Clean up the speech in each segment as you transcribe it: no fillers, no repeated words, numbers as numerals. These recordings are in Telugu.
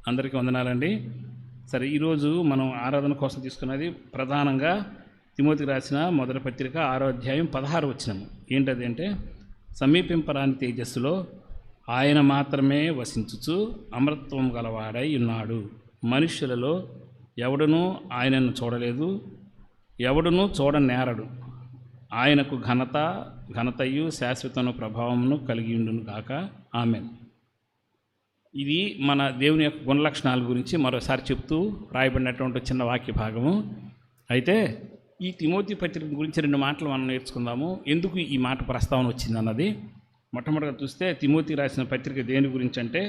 అందరికీ వందనాలండి. సరే, ఈరోజు మనం ఆరాధన కోసం తీసుకున్నది ప్రధానంగా తిమోతికి రాసిన మొదటి పత్రిక 6వ అధ్యాయం 16వ వచనం. ఏంటది అంటే, సమీపింపరాని తేజస్సులో ఆయన మాత్రమే వసించుచు అమరత్వం గలవాడై ఉన్నాడు. మనుష్యులలో ఎవడునూ ఆయనను చూడలేదు, ఎవడునూ చూడనేరడు. ఆయనకు ఘనతయు శాశ్వతను ప్రభావమును కలిగి ఉండును కాక. ఆమేన్. ఇది మన దేవుని యొక్క గుణలక్షణాల గురించి మరోసారి చెప్తూ రాయబడినటువంటి చిన్న వాక్య భాగము. అయితే ఈ తిమోతి పత్రిక గురించి 2 మాటలు మనం నేర్చుకుందాము. ఎందుకు ఈ మాట ప్రస్తావన వచ్చిందన్నది. మొట్టమొదటిగా చూస్తే తిమోతి రాసిన పత్రిక దేని గురించి అంటే,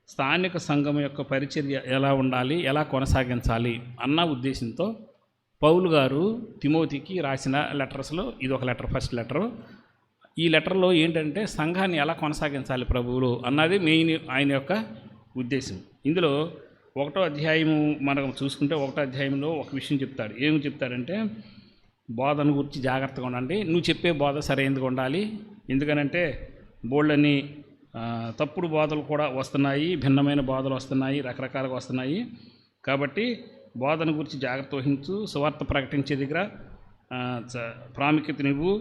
స్థానిక సంఘం యొక్క పరిచర్య ఎలా ఉండాలి, ఎలా కొనసాగించాలి అన్న ఉద్దేశంతో పౌలు గారు తిమోతికి రాసిన లెటర్స్లో ఇది ఒక లెటర్, ఫస్ట్ లెటరు. ఈ లెటర్లో ఏంటంటే సంఘాన్ని ఎలా కొనసాగించాలి ప్రభువులు అన్నది మెయిన్ ఆయన యొక్క ఉద్దేశం. ఇందులో 1వ అధ్యాయము మనం చూసుకుంటే 1వ అధ్యాయంలో ఒక విషయం చెప్తాడు. ఏమి చెప్తాడంటే, బోధన గురించి జాగ్రత్తగా ఉండండి. నువ్వు చెప్పే బోధ సరైనదిగా ఉండాలి. ఎందుకనంటే బోళ్ళని తప్పుడు బోధలు కూడా వస్తున్నాయి, భిన్నమైన బోధలు వస్తున్నాయి, రకరకాలుగా వస్తున్నాయి. కాబట్టి బోధన గురించి జాగ్రత్త వహించు, సువార్త ప్రకటించే దగ్గర ప్రాముఖ్యత నువ్వు,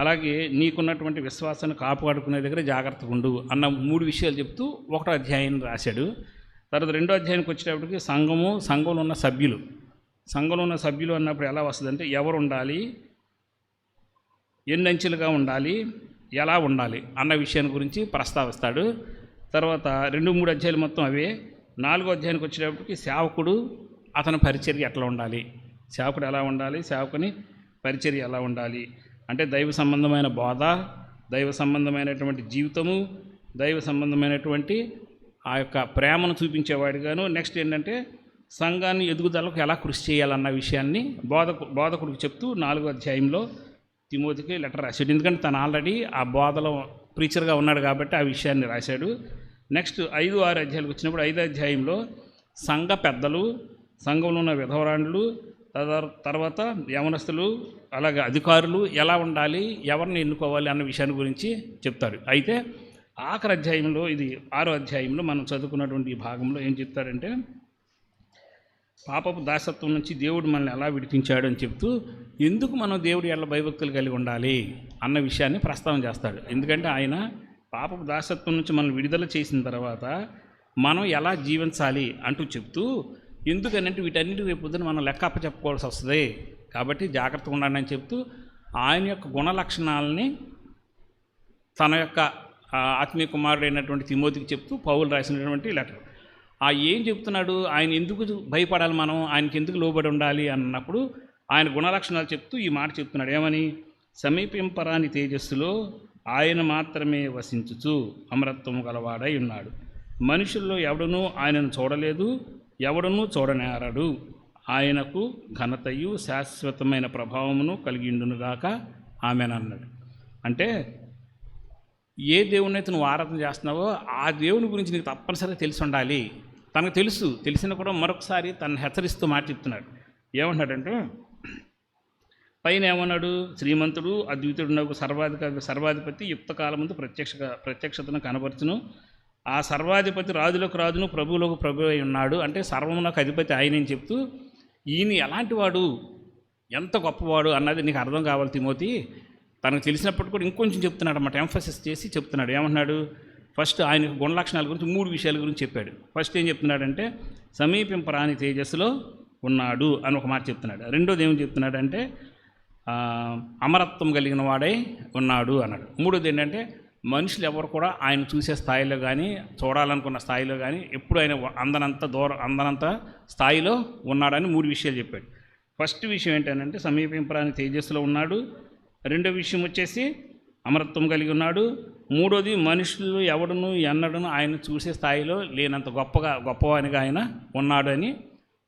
అలాగే నీకున్నటువంటి విశ్వాసాన్ని కాపాడుకునే దగ్గర జాగ్రత్తగా ఉండు అన్న 3 విషయాలు చెప్తూ 1వ అధ్యాయాన్ని రాశాడు. తర్వాత 2వ అధ్యాయానికి వచ్చేటప్పటికి సంఘంలో ఉన్న సభ్యులు అన్నప్పుడు ఎలా వస్తుందంటే, ఎవరు ఉండాలి, ఎన్ని అంచెలుగా ఉండాలి, ఎలా ఉండాలి అన్న విషయాన్ని గురించి ప్రస్తావిస్తాడు. తర్వాత 2-3 అధ్యాయులు మొత్తం అవే. 4వ అధ్యాయానికి వచ్చేటప్పటికి సేవకుడు, అతని పరిచర్య ఎట్లా ఉండాలి, సేవకుడు ఎలా ఉండాలి, సేవకుని పరిచర్య ఎలా ఉండాలి అంటే దైవ సంబంధమైన బోధ, దైవ సంబంధమైనటువంటి జీవితము, దైవ సంబంధమైనటువంటి ఆ యొక్క ప్రేమను చూపించేవాడిగాను. నెక్స్ట్ ఏంటంటే సంఘాన్ని ఎదుగుదలకు ఎలా కృషి చేయాలన్న విషయాన్ని బోధకుడికి చెప్తూ 4వ అధ్యాయంలో తిమోతికి లెటర్ రాశాడు. ఎందుకంటే తను ఆల్రెడీ ఆ బోధలో ప్రీచర్గా ఉన్నాడు కాబట్టి ఆ విషయాన్ని రాశాడు. నెక్స్ట్ 5-6 అధ్యాయాలకు వచ్చినప్పుడు 5వ అధ్యాయంలో సంఘ పెద్దలు, సంఘంలో ఉన్న విధవరాండ్లు, తర్వాత యవనస్తులు, అలాగే అధికారులు ఎలా ఉండాలి, ఎవరిని ఎన్నుకోవాలి అన్న విషయాన్ని గురించి చెప్తాడు. అయితే ఆఖరి అధ్యాయంలో, ఇది 6వ అధ్యాయంలో మనం చదువుకున్నటువంటి ఈ భాగంలో ఏం చెప్తాడంటే, పాపపు దాసత్వం నుంచి దేవుడు మనల్ని ఎలా విడిపించాడు అని చెప్తూ ఎందుకు మనం దేవుడి ఎడల భయభక్తులు కలిగి ఉండాలి అన్న విషయాన్ని ప్రస్తావన చేస్తాడు. ఎందుకంటే ఆయన పాపపు దాసత్వం నుంచి మనం విడుదల చేసిన తర్వాత మనం ఎలా జీవించాలి అంటూ చెప్తూ, ఎందుకనంటే వీటన్నిటి రేపు పొద్దున మనం లెక్క అప్పచెప్పుకోవాల్సి వస్తుంది కాబట్టి జాగ్రత్తగా ఉండండి అని చెప్తూ ఆయన యొక్క గుణ లక్షణాలని తన యొక్క ఆత్మీయ కుమారుడైనటువంటి తిమోతికి చెప్తూ పౌలు రాసినటువంటి లెటర్. ఏం చెప్తున్నాడు, ఆయన ఎందుకు భయపడాలి, మనం ఆయనకి ఎందుకు లోబడి ఉండాలి అన్నప్పుడు ఆయన గుణలక్షణాలు చెప్తూ ఈ మాట చెప్తున్నాడు. ఏమని, సమీపింపరాని తేజస్సులో ఆయన మాత్రమే వసించుచు అమరత్వము గలవాడై ఉన్నాడు. మనుషుల్లో ఎవడునూ ఆయనను చూడలేదు, ఎవడునూ చూడనేరడు. ఆయనకు ఘనతయు శాశ్వతమైన ప్రభావమును కలిగిండునుగాక. ఆమెన్ అన్నాడు. అంటే ఏ దేవుణ్ణైతే నువ్వు ఆరాధన చేస్తున్నావో ఆ దేవుని గురించి నీకు తప్పనిసరిగా తెలిసి ఉండాలి. తనకు తెలిసిన కూడా మరొకసారి తనను హెచ్చరిస్తూ మాట చెప్తున్నాడు. ఏమంటున్నాడంటే, పైన ఏమన్నాడు, శ్రీమంతుడు అద్వితుడు నాకు సర్వాధిపతి యుక్తకాలముందు ప్రత్యక్షతను కనబరుచును. ఆ సర్వాధిపతి రాజులకు రాజును ప్రభువులకు ప్రభు అయి ఉన్నాడు. అంటే సర్వమునకు అధిపతి ఆయనని చెప్తూ ఈయన ఎలాంటి వాడు, ఎంత గొప్పవాడు అన్నది నీకు అర్థం కావాలి తిమోతి. తనకు తెలిసినప్పటికీ కూడా ఇంకొంచెం చెప్తున్నాడు అన్నమాట, ఎంఫసిస్ చేసి చెప్తున్నాడు. ఏమంటున్నాడు, ఫస్ట్ ఆయన గుణలక్షణాల గురించి 3 విషయాల గురించి చెప్పాడు. ఫస్ట్ ఏం చెప్తున్నాడంటే, సమీపింపరాని తేజస్సులో ఉన్నాడు అని ఒక మాట చెప్తున్నాడు. రెండోది ఏం చెప్తున్నాడంటే, అమరత్వం కలిగిన వాడై ఉన్నాడు అన్నాడు. మూడోది ఏంటంటే, మనుషులు ఎవరు కూడా ఆయన చూసే స్థాయిలో కానీ, చూడాలనుకున్న స్థాయిలో కానీ ఎప్పుడు ఆయన అందనంత స్థాయిలో ఉన్నాడని 3 విషయాలు చెప్పాడు. ఫస్ట్ విషయం ఏంటంటే సమీపింపరాని తేజస్సులో ఉన్నాడు. రెండో విషయం వచ్చేసి అమరత్వం కలిగి ఉన్నాడు. మూడోది మనుషులు ఎవడును ఎన్నడను ఆయన చూసే స్థాయిలో లేనంత గొప్పవానిగా ఆయన ఉన్నాడు అని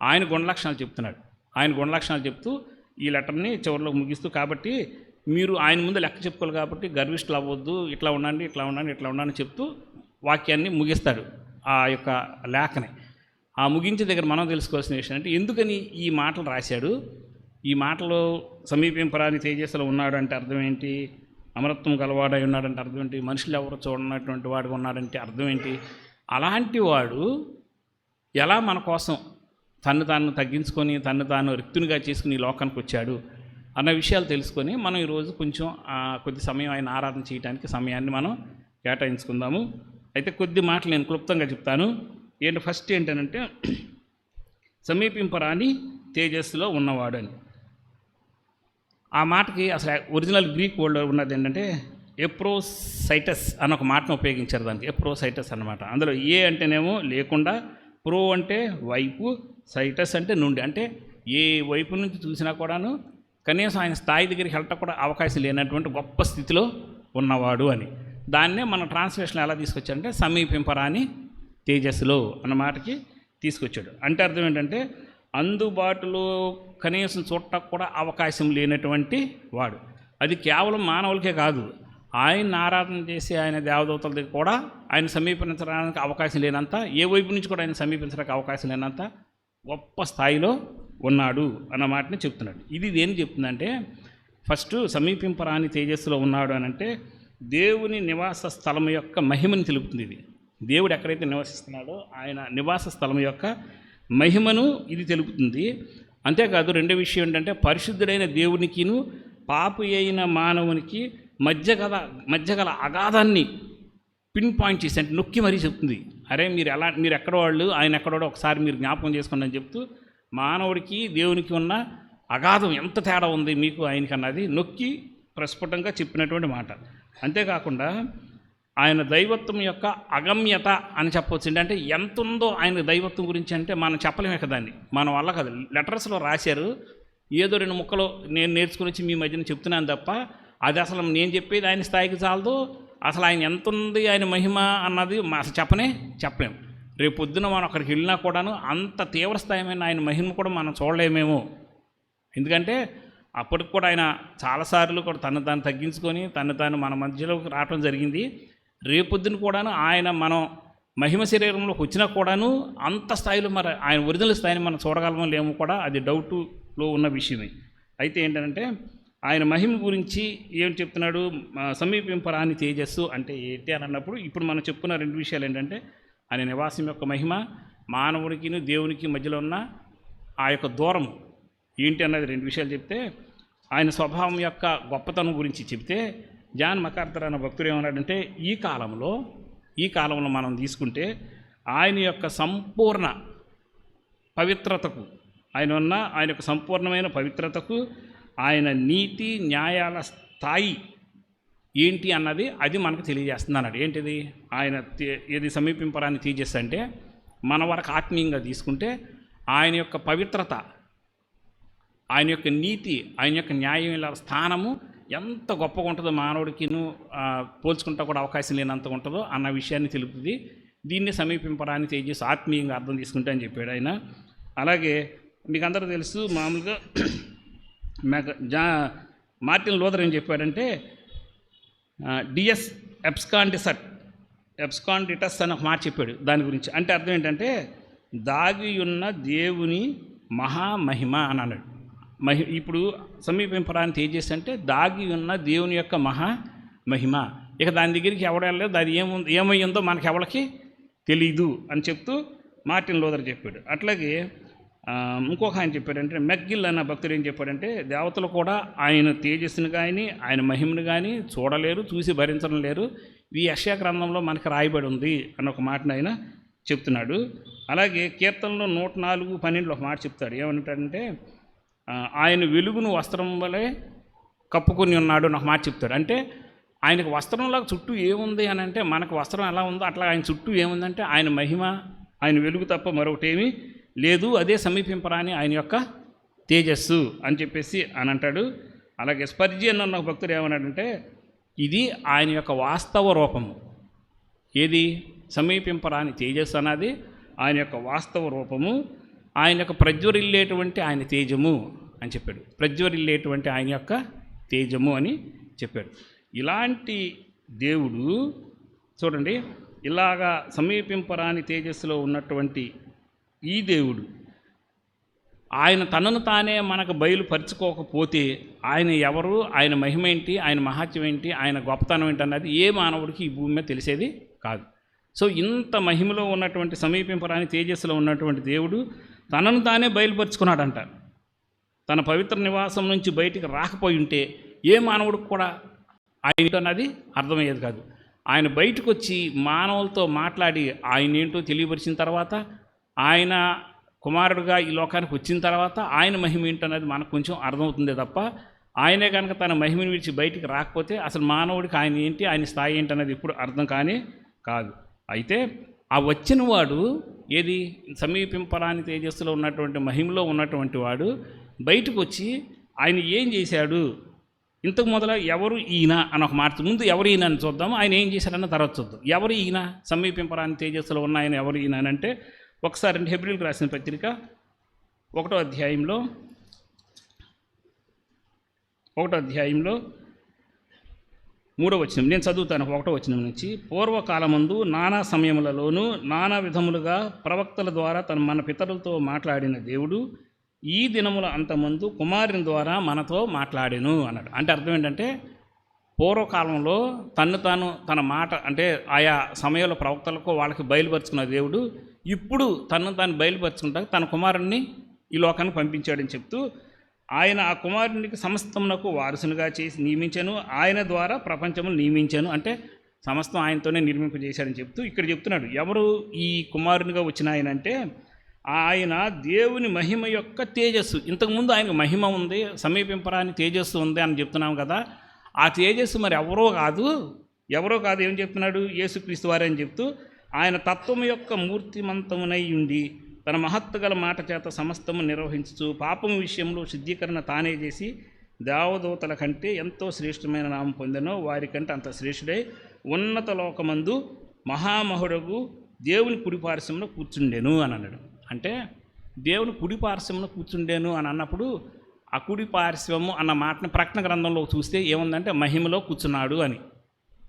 ఆయన గుణలక్షణాలు చెప్తున్నాడు. ఆయన గుణలక్షణాలు చెప్తూ ఈ లెటర్ని చివరిలో ముగిస్తూ, కాబట్టి మీరు ఆయన ముందు లెక్క చెప్పుకోవాలి కాబట్టి గర్విష్ఠులు అవ్వద్దు, ఇట్లా ఉండండి అని చెప్తూ వాక్యాన్ని ముగిస్తాడు ఆ యొక్క లేఖని. ఆ ముగించే దగ్గర మనం తెలుసుకోవాల్సిన విషయం అంటే, ఎందుకని ఈ మాటలు రాశాడు, ఈ మాటలో సమీపింపరాని తేజస్సులో ఉన్నాడు అంటే అర్థం ఏంటి, అమరత్వం గలవాడై ఉన్నాడంటే అర్థం ఏంటి, మనుషులు ఎవరు చూడనటువంటి వాడుగా ఉన్నాడంటే అర్థం ఏంటి. అలాంటి వాడు ఎలా మన కోసం తను తాను తగ్గించుకొని తను తాను రిక్తునిగా చేసుకుని ఈ లోకానికి వచ్చాడు అన్న విషయాలు తెలుసుకొని మనం ఈరోజు కొంచెం కొద్ది సమయం ఆయన ఆరాధన చేయడానికి సమయాన్ని మనం కేటాయించుకుందాము. అయితే కొద్ది మాటలు నేను క్లుప్తంగా చెప్తాను. ఫస్ట్ ఏంటంటే సమీపింపరాని తేజస్సులో ఉన్నవాడు అని. ఆ మాటకి అసలు ఒరిజినల్ గ్రీక్ వర్డ్ ఉన్నది ఏంటంటే ఎప్రోసైటస్ అని ఒక మాటను ఉపయోగించారు. దానికి ఎప్రోసైటస్ అన్నమాట. అందులో ఏ అంటేనేమో లేకుండా, ప్రో అంటే వైపు, సైటస్ అంటే నుండి, అంటే ఏ వైపు నుంచి చూసినా కూడాను కనీసం ఆయన స్థాయి దగ్గరికి వెళ్ళటం కూడా అవకాశం లేనటువంటి గొప్ప స్థితిలో ఉన్నవాడు అని. దాన్నే మన ట్రాన్స్లేషన్ ఎలా తీసుకొచ్చాడంటే సమీపింపరాని తేజస్సులో అన్న మాటకి తీసుకొచ్చాడు. అంటే అర్థం ఏంటంటే అందుబాటులో కనీసం చూడటం కూడా అవకాశం లేనటువంటి వాడు. అది కేవలం మానవులకే కాదు, ఆయన ఆరాధన చేసి ఆయన దేవదూతల దగ్గర కూడా ఆయన సమీపించడానికి అవకాశం లేనంత, ఏ వైపు నుంచి కూడా ఆయన సమీపించడానికి అవకాశం లేనంత గొప్ప స్థాయిలో ఉన్నాడు అన్న మాటని చెప్తున్నాడు. ఇది దేని చెప్తుందంటే ఫస్ట్ సమీపింపరాని తేజస్సులో ఉన్నాడు అని అంటే దేవుని నివాస స్థలం యొక్క మహిమని తెలుపుతుంది. ఇది దేవుడు ఎక్కడైతే నివసిస్తున్నాడో ఆయన నివాస స్థలం యొక్క మహిమను ఇది తెలుపుతుంది. అంతేకాదు రెండో విషయం ఏంటంటే పరిశుద్ధుడైన దేవునికిను పాపి అయిన మానవునికి మధ్య గల అగాధాన్ని పిన్ పాయింట్ చేసి అంటే నొక్కి మరీ చెప్తుంది. అరే మీరు ఎక్కడ వాళ్ళు, ఆయన ఎక్కడో ఒకసారి మీరు జ్ఞాపకం చేసుకోండి అని చెప్తూ మానవుడికి దేవునికి ఉన్న అగాధం ఎంత తేడా ఉంది మీకు ఆయనకి అన్నది నొక్కి ప్రస్ఫుటంగా చెప్పినటువంటి మాట. అంతేకాకుండా ఆయన దైవత్వం యొక్క అగమ్యత అని చెప్పవచ్చు. అంటే ఎంత ఉందో ఆయన దైవత్వం గురించి అంటే మనం చెప్పలేమే కదండి, మన వల్ల కదా. లెటర్స్లో రాశారు, ఏదో 2 ముక్కలు నేను నేర్చుకుని వచ్చి మీ మధ్యన చెప్తున్నాను తప్ప అది అసలు నేను చెప్పేది ఆయన స్థాయికి చాలదు. అసలు ఆయన ఎంత ఉంది ఆయన మహిమ అన్నది అసలు చెప్పలేము. రేపు పొద్దున మనం అక్కడికి వెళ్ళినా కూడాను అంత తీవ్రస్థాయిమైన ఆయన మహిమ కూడా మనం చూడలేమేమో. ఎందుకంటే అప్పటికి కూడా ఆయన చాలాసార్లు కూడా తను తాను తగ్గించుకొని తాను మన మధ్యలోకి రావడం జరిగింది. రేపొద్దున కూడాను ఆయన మనం మహిమ శరీరంలోకి వచ్చినా కూడాను అంత స్థాయిలో మరి ఆయన ఒరిజినల్ స్థాయిని మనం చూడగలమో లేమో కూడా అది డౌటులో ఉన్న విషయమే. అయితే ఏంటంటే ఆయన మహిమ గురించి ఏం చెప్తున్నాడు, సమీపింపరాని తేజస్సు అంటే ఏంటి అని అన్నప్పుడు ఇప్పుడు మనం చెప్పుకున్న 2 విషయాలు ఏంటంటే ఆయన నివాసం యొక్క మహిమ, మానవుడికి దేవునికి మధ్యలో ఉన్న ఆ యొక్క దూరం ఏంటి అన్నది 2 విషయాలు చెప్తే, ఆయన స్వభావం యొక్క గొప్పతనం గురించి చెప్తే జాన్ మకార్థర్ అన్న భక్తుడు ఏమన్నాడంటే ఈ కాలంలో మనం తీసుకుంటే ఆయన యొక్క సంపూర్ణ పవిత్రతకు ఆయన యొక్క సంపూర్ణమైన పవిత్రతకు ఆయన నీతి న్యాయాల స్థాయి ఏంటి అన్నది అది మనకు తెలియజేస్తుంది అన్నాడు. ఏంటిది ఆయన ఏది సమీపింపరాని తేజస్సు అంటే మన వరకు ఆత్మీయంగా తీసుకుంటే ఆయన యొక్క పవిత్రత, ఆయన యొక్క నీతి, ఆయన యొక్క న్యాయం స్థానము ఎంత గొప్పగా ఉంటుందో మానవుడికిను పోల్చుకుంటా కూడా అవకాశం లేనంత ఉంటుందో అన్న విషయాన్ని తెలుపుతుంది. దీన్ని సమీపింపరాని తేజస్సు ఆత్మీయంగా అర్థం తీసుకుంటే అని చెప్పాడు ఆయన. అలాగే మీకు అందరూ తెలుసు మామూలుగా మార్టిన్ లూథర్ ఏం చెప్పాడంటే డిఎస్ ఎబ్స్కాండిటస్ అని ఒక మాట చెప్పాడు దాని గురించి. అంటే అర్థం ఏంటంటే దాగి ఉన్న దేవుని మహామహిమ అని అన్నాడు. ఇప్పుడు సమీపింపరాని తేజస్సు అంటే దాగి ఉన్న దేవుని యొక్క మహిమ. ఇక దాని దగ్గరికి ఎవరు వెళ్ళలేదు, అది ఏమయ్యిందో మనకి ఎవరికి తెలీదు అని చెప్తూ మార్టిన్ లూథర్ చెప్పాడు. అట్లాగే ఇంకొక ఆయన చెప్పాడంటే మెక్గిల్ అన్న భక్తుడు ఏం చెప్పాడంటే దేవతలు కూడా ఆయన తేజస్సును కానీ ఆయన మహిమను కానీ చూడలేరు, చూసి భరించడం లేరు, ఈ యెషయా గ్రంథంలో మనకి రాయబడి ఉంది అన్న ఒక మాటను ఆయన చెప్తున్నాడు. అలాగే కీర్తనలో 104:12 ఒక మాట చెప్తాడు. ఏమంటాడంటే ఆయన వెలుగును వస్త్రం వలె కప్పుకొని ఉన్నాడు అని ఒక మాట చెప్తాడు. అంటే ఆయనకు వస్త్రంలాగా చుట్టూ ఏముంది అని అంటే మనకు వస్త్రం ఎలా ఉందో అట్లా ఆయన చుట్టూ ఏముందంటే ఆయన మహిమ, ఆయన వెలుగు తప్ప మరొకటేమీ లేదు. అదే సమీపింపరాని ఆయన యొక్క తేజస్సు అని చెప్పేసి అని అంటాడు. అలాగే స్పర్జియన్ అన్న భక్తుడు ఏమన్నాడంటే ఇది ఆయన యొక్క వాస్తవ రూపము. ఏది సమీపింపరాని తేజస్సు అన్నది ఆయన యొక్క వాస్తవ రూపము, ఆయన యొక్క ప్రజ్వరిల్లేటువంటి ఆయన తేజము అని చెప్పాడు. ప్రజ్వరిల్లేటువంటి ఆయన యొక్క తేజము అని చెప్పాడు. ఇలాంటి దేవుడు చూడండి, ఇలాగా సమీపింపరాని తేజస్సులో ఉన్నటువంటి ఈ దేవుడు ఆయన తనను తానే మనకు బయలుపరుచుకోకపోతే ఆయన ఎవరు, ఆయన మహిమ ఏంటి, ఆయన మహాత్యం ఏంటి, ఆయన గొప్పతనం ఏంటి అన్నది ఏ మానవుడికి ఈ భూమి మీద తెలిసేది కాదు. సో ఇంత మహిమలో ఉన్నటువంటి సమీపింపరాని తేజస్సులో ఉన్నటువంటి దేవుడు తనను తానే బయలుపరుచుకున్నాడంట. తన పవిత్ర నివాసం నుంచి బయటికి రాకపోయి ఉంటే ఏ మానవుడికి కూడా ఆయన అన్నది అర్థమయ్యేది కాదు. ఆయన బయటకు వచ్చి మానవులతో మాట్లాడి ఆయన ఏంటో తెలియపరిచిన తర్వాత, ఆయన కుమారుడుగా ఈ లోకానికి వచ్చిన తర్వాత ఆయన మహిమ ఏంటన్నది మనకు కొంచెం అర్థమవుతుందే తప్ప, ఆయనే కనుక తన మహిమను విడిచి బయటికి రాకపోతే అసలు మానవుడికి ఆయన ఏంటి, ఆయన స్థాయి ఏంటన్నది ఇప్పుడు అర్థం కానీ కాదు. అయితే ఆ వచ్చిన వాడు ఏది సమీపింపరాని తేజస్సులో ఉన్నటువంటి మహిమలో ఉన్నటువంటి వాడు బయటకు వచ్చి ఆయన ఏం చేశాడు, ఇంతకు మొదల ఎవరు ఈయన అని ఒక మాట, ముందు ఎవరు ఈయన అని చూద్దాం, ఆయన ఏం చేశాడన్న తర్వాత చూద్దాం. ఎవరు ఈయన, సమీపింపరాని తేజస్సులో ఉన్న ఆయన ఎవరు ఈయన అని అంటే, ఒకసారి హెబ్రీయులకు రాసిన పత్రిక 1వ అధ్యాయంలో 3వ వచనం నేను చదువుతాను. 1వ వచనం నుంచి, పూర్వకాలమందు నానా సమయములలోనూ నానా విధములుగా ప్రవక్తల ద్వారా మన పితరులతో మాట్లాడిన దేవుడు ఈ దినముల అంతమందు కుమారుని ద్వారా మనతో మాట్లాడెను అన్నాడు. అంటే అర్థం ఏంటంటే, పూర్వకాలంలో తన మాట అంటే ఆయా సమయంలో ప్రవక్తలకు వాళ్ళకి బయలుపరుచుకున్న దేవుడు ఇప్పుడు తాను బయలుపరుచుకుంటా తన కుమారుణ్ణి ఈ లోకానికి పంపించాడని చెప్తూ, ఆయన ఆ కుమారునికి సమస్తమునకు వారసునిగా చేసి నియమించాను, ఆయన ద్వారా ప్రపంచమును నియమించాను, అంటే సమస్తం ఆయనతోనే నిర్మింపజేశాడని చెప్తూ ఇక్కడ చెప్తున్నాడు. ఎవరు ఈ కుమారునిగా వచ్చిన ఆయన అంటే, ఆయన దేవుని మహిమ యొక్క తేజస్సు. ఇంతకుముందు ఆయనకు మహిమ ఉంది, సమీపింపరాని తేజస్సు ఉంది అని చెప్తున్నాం కదా. ఆ తేజస్సు మరి ఎవరో కాదు ఏం చెప్తున్నాడు, యేసుక్రీస్తు వారే అని చెప్తూ, ఆయన తత్వము యొక్క మూర్తిమంతమునై ఉండి తన మహత్తు గల మాట చేత సమస్తము నిర్వహించుచు పాపము విషయంలో శుద్ధీకరణ తానే చేసి దేవదూతల కంటే ఎంతో శ్రేష్టమైన నామం పొందెనో వారికంటే అంత శ్రేష్ఠుడై ఉన్నత లోకమందు మహామహుడగు దేవుని కుడిపార్శ్వమున కూర్చుండెను అని అన్నాడు. అంటే దేవుని కుడిపార్శ్వమున కూర్చుండెను అని అన్నప్పుడు ఆ కుడిపార్శ్వము అన్న మాటని ప్రకటన గ్రంథంలో చూస్తే ఏముందంటే మహిమలో కూర్చున్నాడు అని,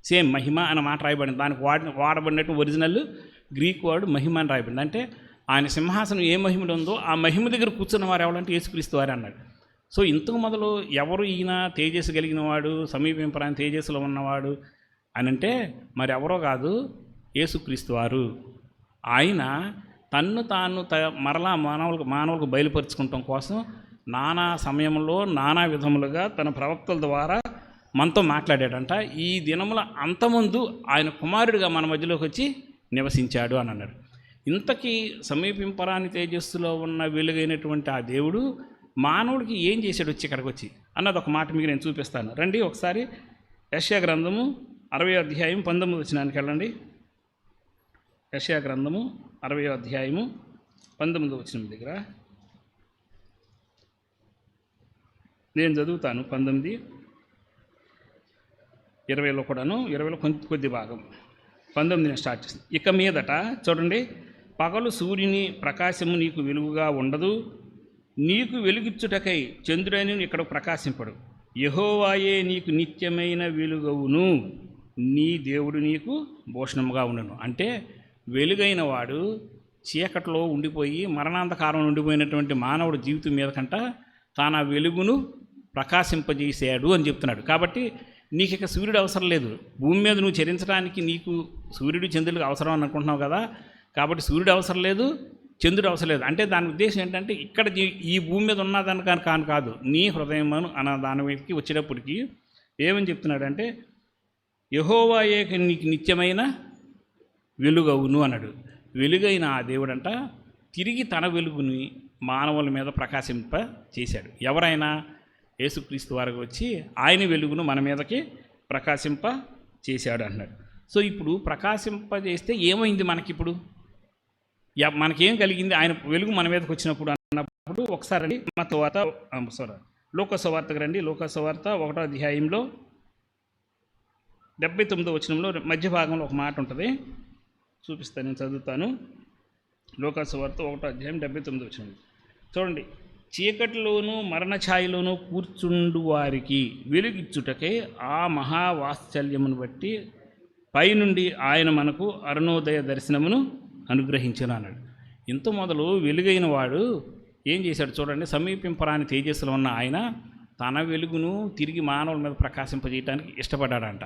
సేమ్ మహిమ అన్న మాట రాయబడింది. దానికి వాడబడినట్టు ఒరిజినల్ గ్రీక్ వర్డ్ మహిమ అని రాయబడింది. అంటే ఆయన సింహాసనం ఏ మహిమలో ఉందో ఆ మహిమ దగ్గర కూర్చున్న వారు ఎవరంటే యేసుక్రీస్తు వారు అన్నాడు. సో ఇంతకు మొదలు ఎవరు ఈయన తేజస్సు కలిగిన వాడు, సమీపింపరాని తేజస్సులో ఉన్నవాడు అని అంటే మరి ఎవరో కాదు, యేసుక్రీస్తు వారు. ఆయన తాను మరలా మానవులకు బయలుపరుచుకోవటం కోసం నానా సమయంలో నానా విధములుగా తన ప్రవక్తల ద్వారా మనతో మాట్లాడాడంట. ఈ దినముల అంతముందు ఆయన కుమారుడిగా మన మధ్యలోకి వచ్చి నివసించాడు అని అన్నాడు. ఇంతకీ సమీపింపరాని తేజస్సులో ఉన్న వెలుగైనటువంటి ఆ దేవుడు మానవుడికి ఏం చేశాడు వచ్చి ఇక్కడికి వచ్చి అన్నది ఒక మాట మీకు నేను చూపిస్తాను. రండి ఒకసారి యెషయా గ్రంథము 60వ అధ్యాయం 19వ వచనానికి వెళ్ళండి. యెషయా గ్రంథము 60వ అధ్యాయము 19వ వచనం దగ్గర నేను చదువుతాను. 19, 20లో కూడాను, 20లో కొద్ది భాగం, 19 నేను స్టార్ట్ చేస్తాను. ఇక మీదట చూడండి, పగలు సూర్యుని ప్రకాశము నీకు వెలుగుగా ఉండదు, నీకు వెలుగిచ్చుటకై చంద్రుడని ఇక్కడ ప్రకాశింపడు, యెహోవాయే నీకు నిత్యమైన వెలుగవును, నీ దేవుడు నీకు భూషణముగా ఉండను. అంటే వెలుగైన వాడు చీకట్లో ఉండిపోయి మరణాంధకారం ఉండిపోయినటువంటి మానవుడి జీవితం మీద కంట తాను ఆ వెలుగును ప్రకాశింపజేసాడు అని చెప్తున్నాడు. కాబట్టి నీకు ఇక సూర్యుడు అవసరం లేదు. భూమి మీద నువ్వు చరించడానికి నీకు సూర్యుడు చంద్రుడికి అవసరం అని అనుకుంటున్నావు కదా. కాబట్టి సూర్యుడు అవసరం లేదు, చంద్రుడు అవసరం లేదు. అంటే దాని ఉద్దేశం ఏంటంటే ఇక్కడ ఈ భూమి మీద ఉన్నదాని కాదు, నీ హృదయం అన్న దాని మీదకి వచ్చేటప్పటికి ఏమని చెప్తున్నాడంటే, యెహోవాయే నీకు నిత్యమైన వెలుగవును అన్నాడు. వెలుగైన ఆ దేవుడంట తిరిగి తన వెలుగుని మానవుల మీద ప్రకాశింప చేశాడు. ఎవరైనా యేసుక్రీస్తు వారికి వచ్చి ఆయన వెలుగును మన మీదకి ప్రకాశింప చేశాడు అన్నాడు. సో ఇప్పుడు ప్రకాశింపజేస్తే ఏమైంది మనకిప్పుడు, మనకేం కలిగింది ఆయన వెలుగు మన మీదకి వచ్చినప్పుడు అన్నప్పుడు ఒకసారి లోక సువార్తకు రండి. లోక సువార్త 1వ అధ్యాయంలో 79వ వచనంలో మధ్య భాగంలో ఒక మాట ఉంటుంది, చూపిస్తాను, నేను చదువుతాను. లోక సువార్త 1వ అధ్యాయం 79వ వచనం చూడండి. చీకటిలోనూ మరణ ఛాయలోనూ కూర్చుండు వారికి వెలుగిచ్చుటకే ఆ మహావాత్సల్యమును బట్టి పైనుండి ఆయన మనకు అరుణోదయ దర్శనమును అనుగ్రహించను అన్నాడు. ఇంత మొదలు వెలుగైన వాడు ఏం చేశాడు చూడండి. సమీపింపరాని తేజస్సులో ఉన్న ఆయన తన వెలుగును తిరిగి మానవుల మీద ప్రకాశింపజేయడానికి ఇష్టపడ్డాడంట.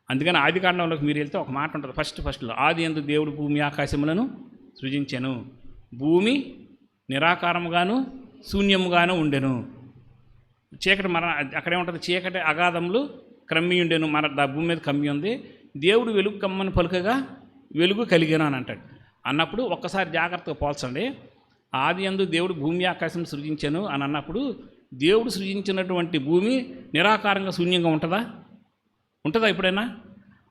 అందుకని ఆది కాండంలోకి మీరు వెళ్తే ఒక మాట ఉంటుంది ఫస్ట్లో, ఆది యందు దేవుడు భూమి ఆకాశములను సృజించెను, భూమి నిరాకారముగాను శూన్యముగాను ఉండెను, చీకటి అక్కడే ఉంటుంది, చీకటి అగాధములు క్రమ్మి ఉండెను, భూమి మీద కమ్మి ఉంది, దేవుడు వెలుగు కమ్మని పలుకగా వెలుగు కలిగాను అని అంటాడు. అన్నప్పుడు ఒక్కసారి జాగ్రత్తగా పోల్చండి. ఆది యందు దేవుడు భూమి ఆకాశం సృజించాను అని అన్నప్పుడు దేవుడు సృజించినటువంటి భూమి నిరాకారంగా శూన్యంగా ఉంటుందా ఎప్పుడైనా?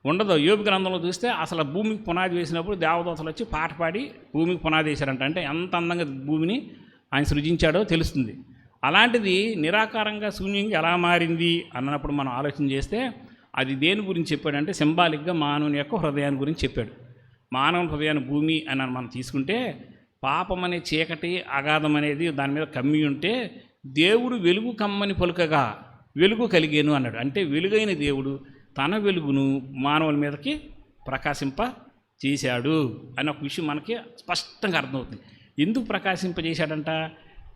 ఉండదు. యోబు గ్రంథంలో చూస్తే అసలు భూమికి పునాది వేసినప్పుడు దేవదూతలు వచ్చి పాట పాడి భూమికి పునాది వేశారంట. అంటే ఎంత అందంగా భూమిని ఆయన సృజించాడో తెలుస్తుంది. అలాంటిది నిరాకారంగా శూన్యంగా ఎలా మారింది అన్నప్పుడు మనం ఆలోచన చేస్తే అది దేని గురించి చెప్పాడంటే సింబాలిక్గా మానవుని యొక్క హృదయాన్ని గురించి చెప్పాడు. మానవుని హృదయాన్ని భూమి అని మనం తీసుకుంటే పాపం అనే చీకటి అగాధం అనేది దాని మీద కమ్మి ఉంటే దేవుడు వెలుగు కమ్మని పలుకగా వెలుగు కలిగేను అన్నాడు. అంటే వెలుగైన దేవుడు తన వెలుగును మానవుల మీదకి ప్రకాశింప చేశాడు అనే ఒక విషయం మనకి స్పష్టంగా అర్థమవుతుంది. ఎందుకు ప్రకాశింపజేశాడంట?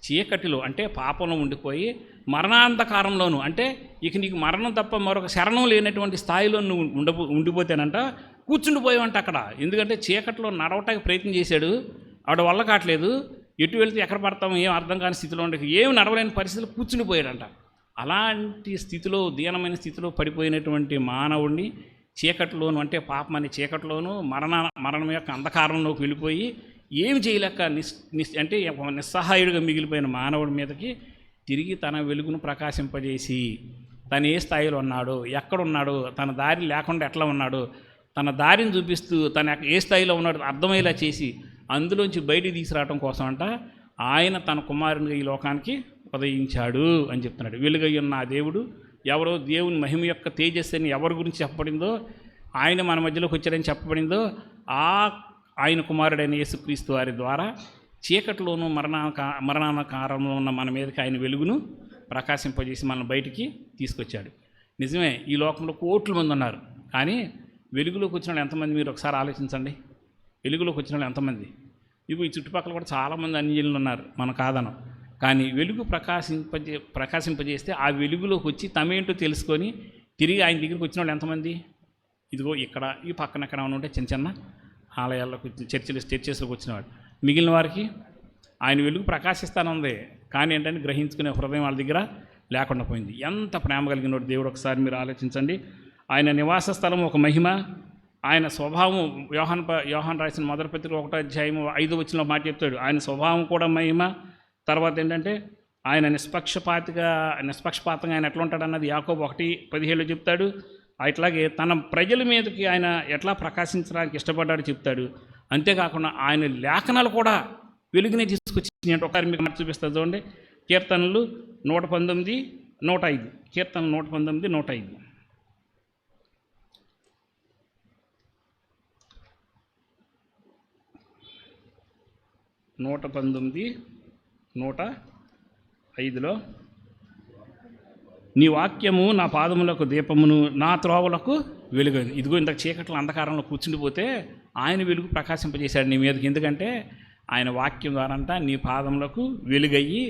చీకటిలో అంటే పాపంలో ఉండిపోయి మరణాంధకారంలోను, అంటే ఇక నీకు మరణం తప్ప మరొక శరణం లేనటువంటి స్థాయిలో నువ్వు ఉండిపోతేనంట కూర్చుండిపోయావంట అక్కడ. ఎందుకంటే చీకటిలో నడవటానికి ప్రయత్నం చేశాడు, ఆవిడ వల్ల కావట్లేదు, ఎటు వెళితే ఎక్కడ పడతామో ఏం అర్థం కాని స్థితిలో ఉండే ఏమి నడవలేని పరిస్థితులు కూర్చుండిపోయాడంట. అలాంటి స్థితిలో దీనమైన స్థితిలో పడిపోయినటువంటి మానవుడిని చీకటిలోను అంటే పాపం అనే చీకటిలోను మరణం యొక్క అంధకారంలోకి వెళ్ళిపోయి ఏమి చేయలేక అంటే నిస్సహాయుడిగా మిగిలిపోయిన మానవుడి మీదకి తిరిగి తన వెలుగును ప్రకాశింపజేసి తను ఏ స్థాయిలో ఉన్నాడో, ఎక్కడున్నాడో, తన దారి లేకుండా ఎట్లా ఉన్నాడో తన దారిని చూపిస్తూ తన ఏ స్థాయిలో ఉన్నాడో అర్థమయ్యేలా చేసి అందులోంచి బయటికి తీసుకురావడం కోసం అంట ఆయన తన కుమారునిగా ఈ లోకానికి ఉదయించాడు అని చెప్తున్నాడు. వెలుగై ఉన్న ఆ దేవుడు ఎవరో దేవుని మహిమ యొక్క తేజస్సు అని ఎవరి గురించి చెప్పబడిందో, ఆయన మన మధ్యలోకి వచ్చారని చెప్పబడిందో ఆయన కుమారుడైన యేసుక్రీస్తు వారి ద్వారా చీకటిలోనూ మరణాకారంలో ఉన్న మన మీదకి ఆయన వెలుగును ప్రకాశింపజేసి మనల్ని బయటికి తీసుకొచ్చాడు. నిజమే, ఈ లోకంలో కోట్ల మంది ఉన్నారు, కానీ వెలుగులోకి వచ్చిన వాళ్ళు ఎంతమంది మీరు ఒకసారి ఆలోచించండి. వెలుగులోకి వచ్చిన వాళ్ళు ఎంతమంది? ఇవి ఈ చుట్టుపక్కల కూడా చాలామంది అన్యజనులు ఉన్నారు, మనం కాదనం. కానీ వెలుగు ప్రకాశింపజేస్తే ఆ వెలుగులోకి వచ్చి తమేంటో తెలుసుకొని తిరిగి ఆయన దగ్గరికి వచ్చిన వాళ్ళు ఎంతమంది? ఇదిగో ఇక్కడ ఈ పక్కన ఎక్కడ ఉంటే చిన్న చిన్న ఆలయాల్లోకి వచ్చి చర్చెస్లోకి వచ్చినవాడు. మిగిలిన వారికి ఆయన వెలుగు ప్రకాశిస్తానుంది, కానీ ఏంటంటే గ్రహించుకునే హృదయం వాళ్ళ దగ్గర లేకుండా పోయింది. ఎంత ప్రేమ కలిగిన దేవుడు ఒకసారి మీరు ఆలోచించండి. ఆయన నివాస స్థలం ఒక మహిమ, ఆయన స్వభావం యోహాన్ రాసిన మొదటి పత్రిక 1వ అధ్యాయం 5వ వచనంలో మాట చెప్తాడు. ఆయన స్వభావం కూడా మహిమ. తర్వాత ఏంటంటే ఆయన నిష్పక్షపాతంగా ఆయన ఎట్లా ఉంటాడన్నది యాకోబు 1:17 చెప్తాడు. అట్లాగే తన ప్రజల మీదకి ఆయన ఎట్లా ప్రకాశించడానికి ఇష్టపడ్డాడో చెప్తాడు. అంతేకాకుండా ఆయన లేఖనాలు కూడా వెలుగునే తీసుకొచ్చి ఒకసారి మీకు మాట చూపిస్తుంది చూడండి. కీర్తనలు 119, 105. కీర్తనలు 119, 105. 119, 105లో నీ వాక్యము నా పాదములకు దీపమును నా త్రోవలకు వెలుగు. ఇదిగో ఇంత చీకట్ల అంధకారంలో కూర్చుండిపోతే ఆయన వెలుగు ప్రకాశింపజేశాడు నీ మీదకి. ఎందుకంటే ఆయన వాక్యం ద్వారంట నీ పాదములకు వెలుగయ్యి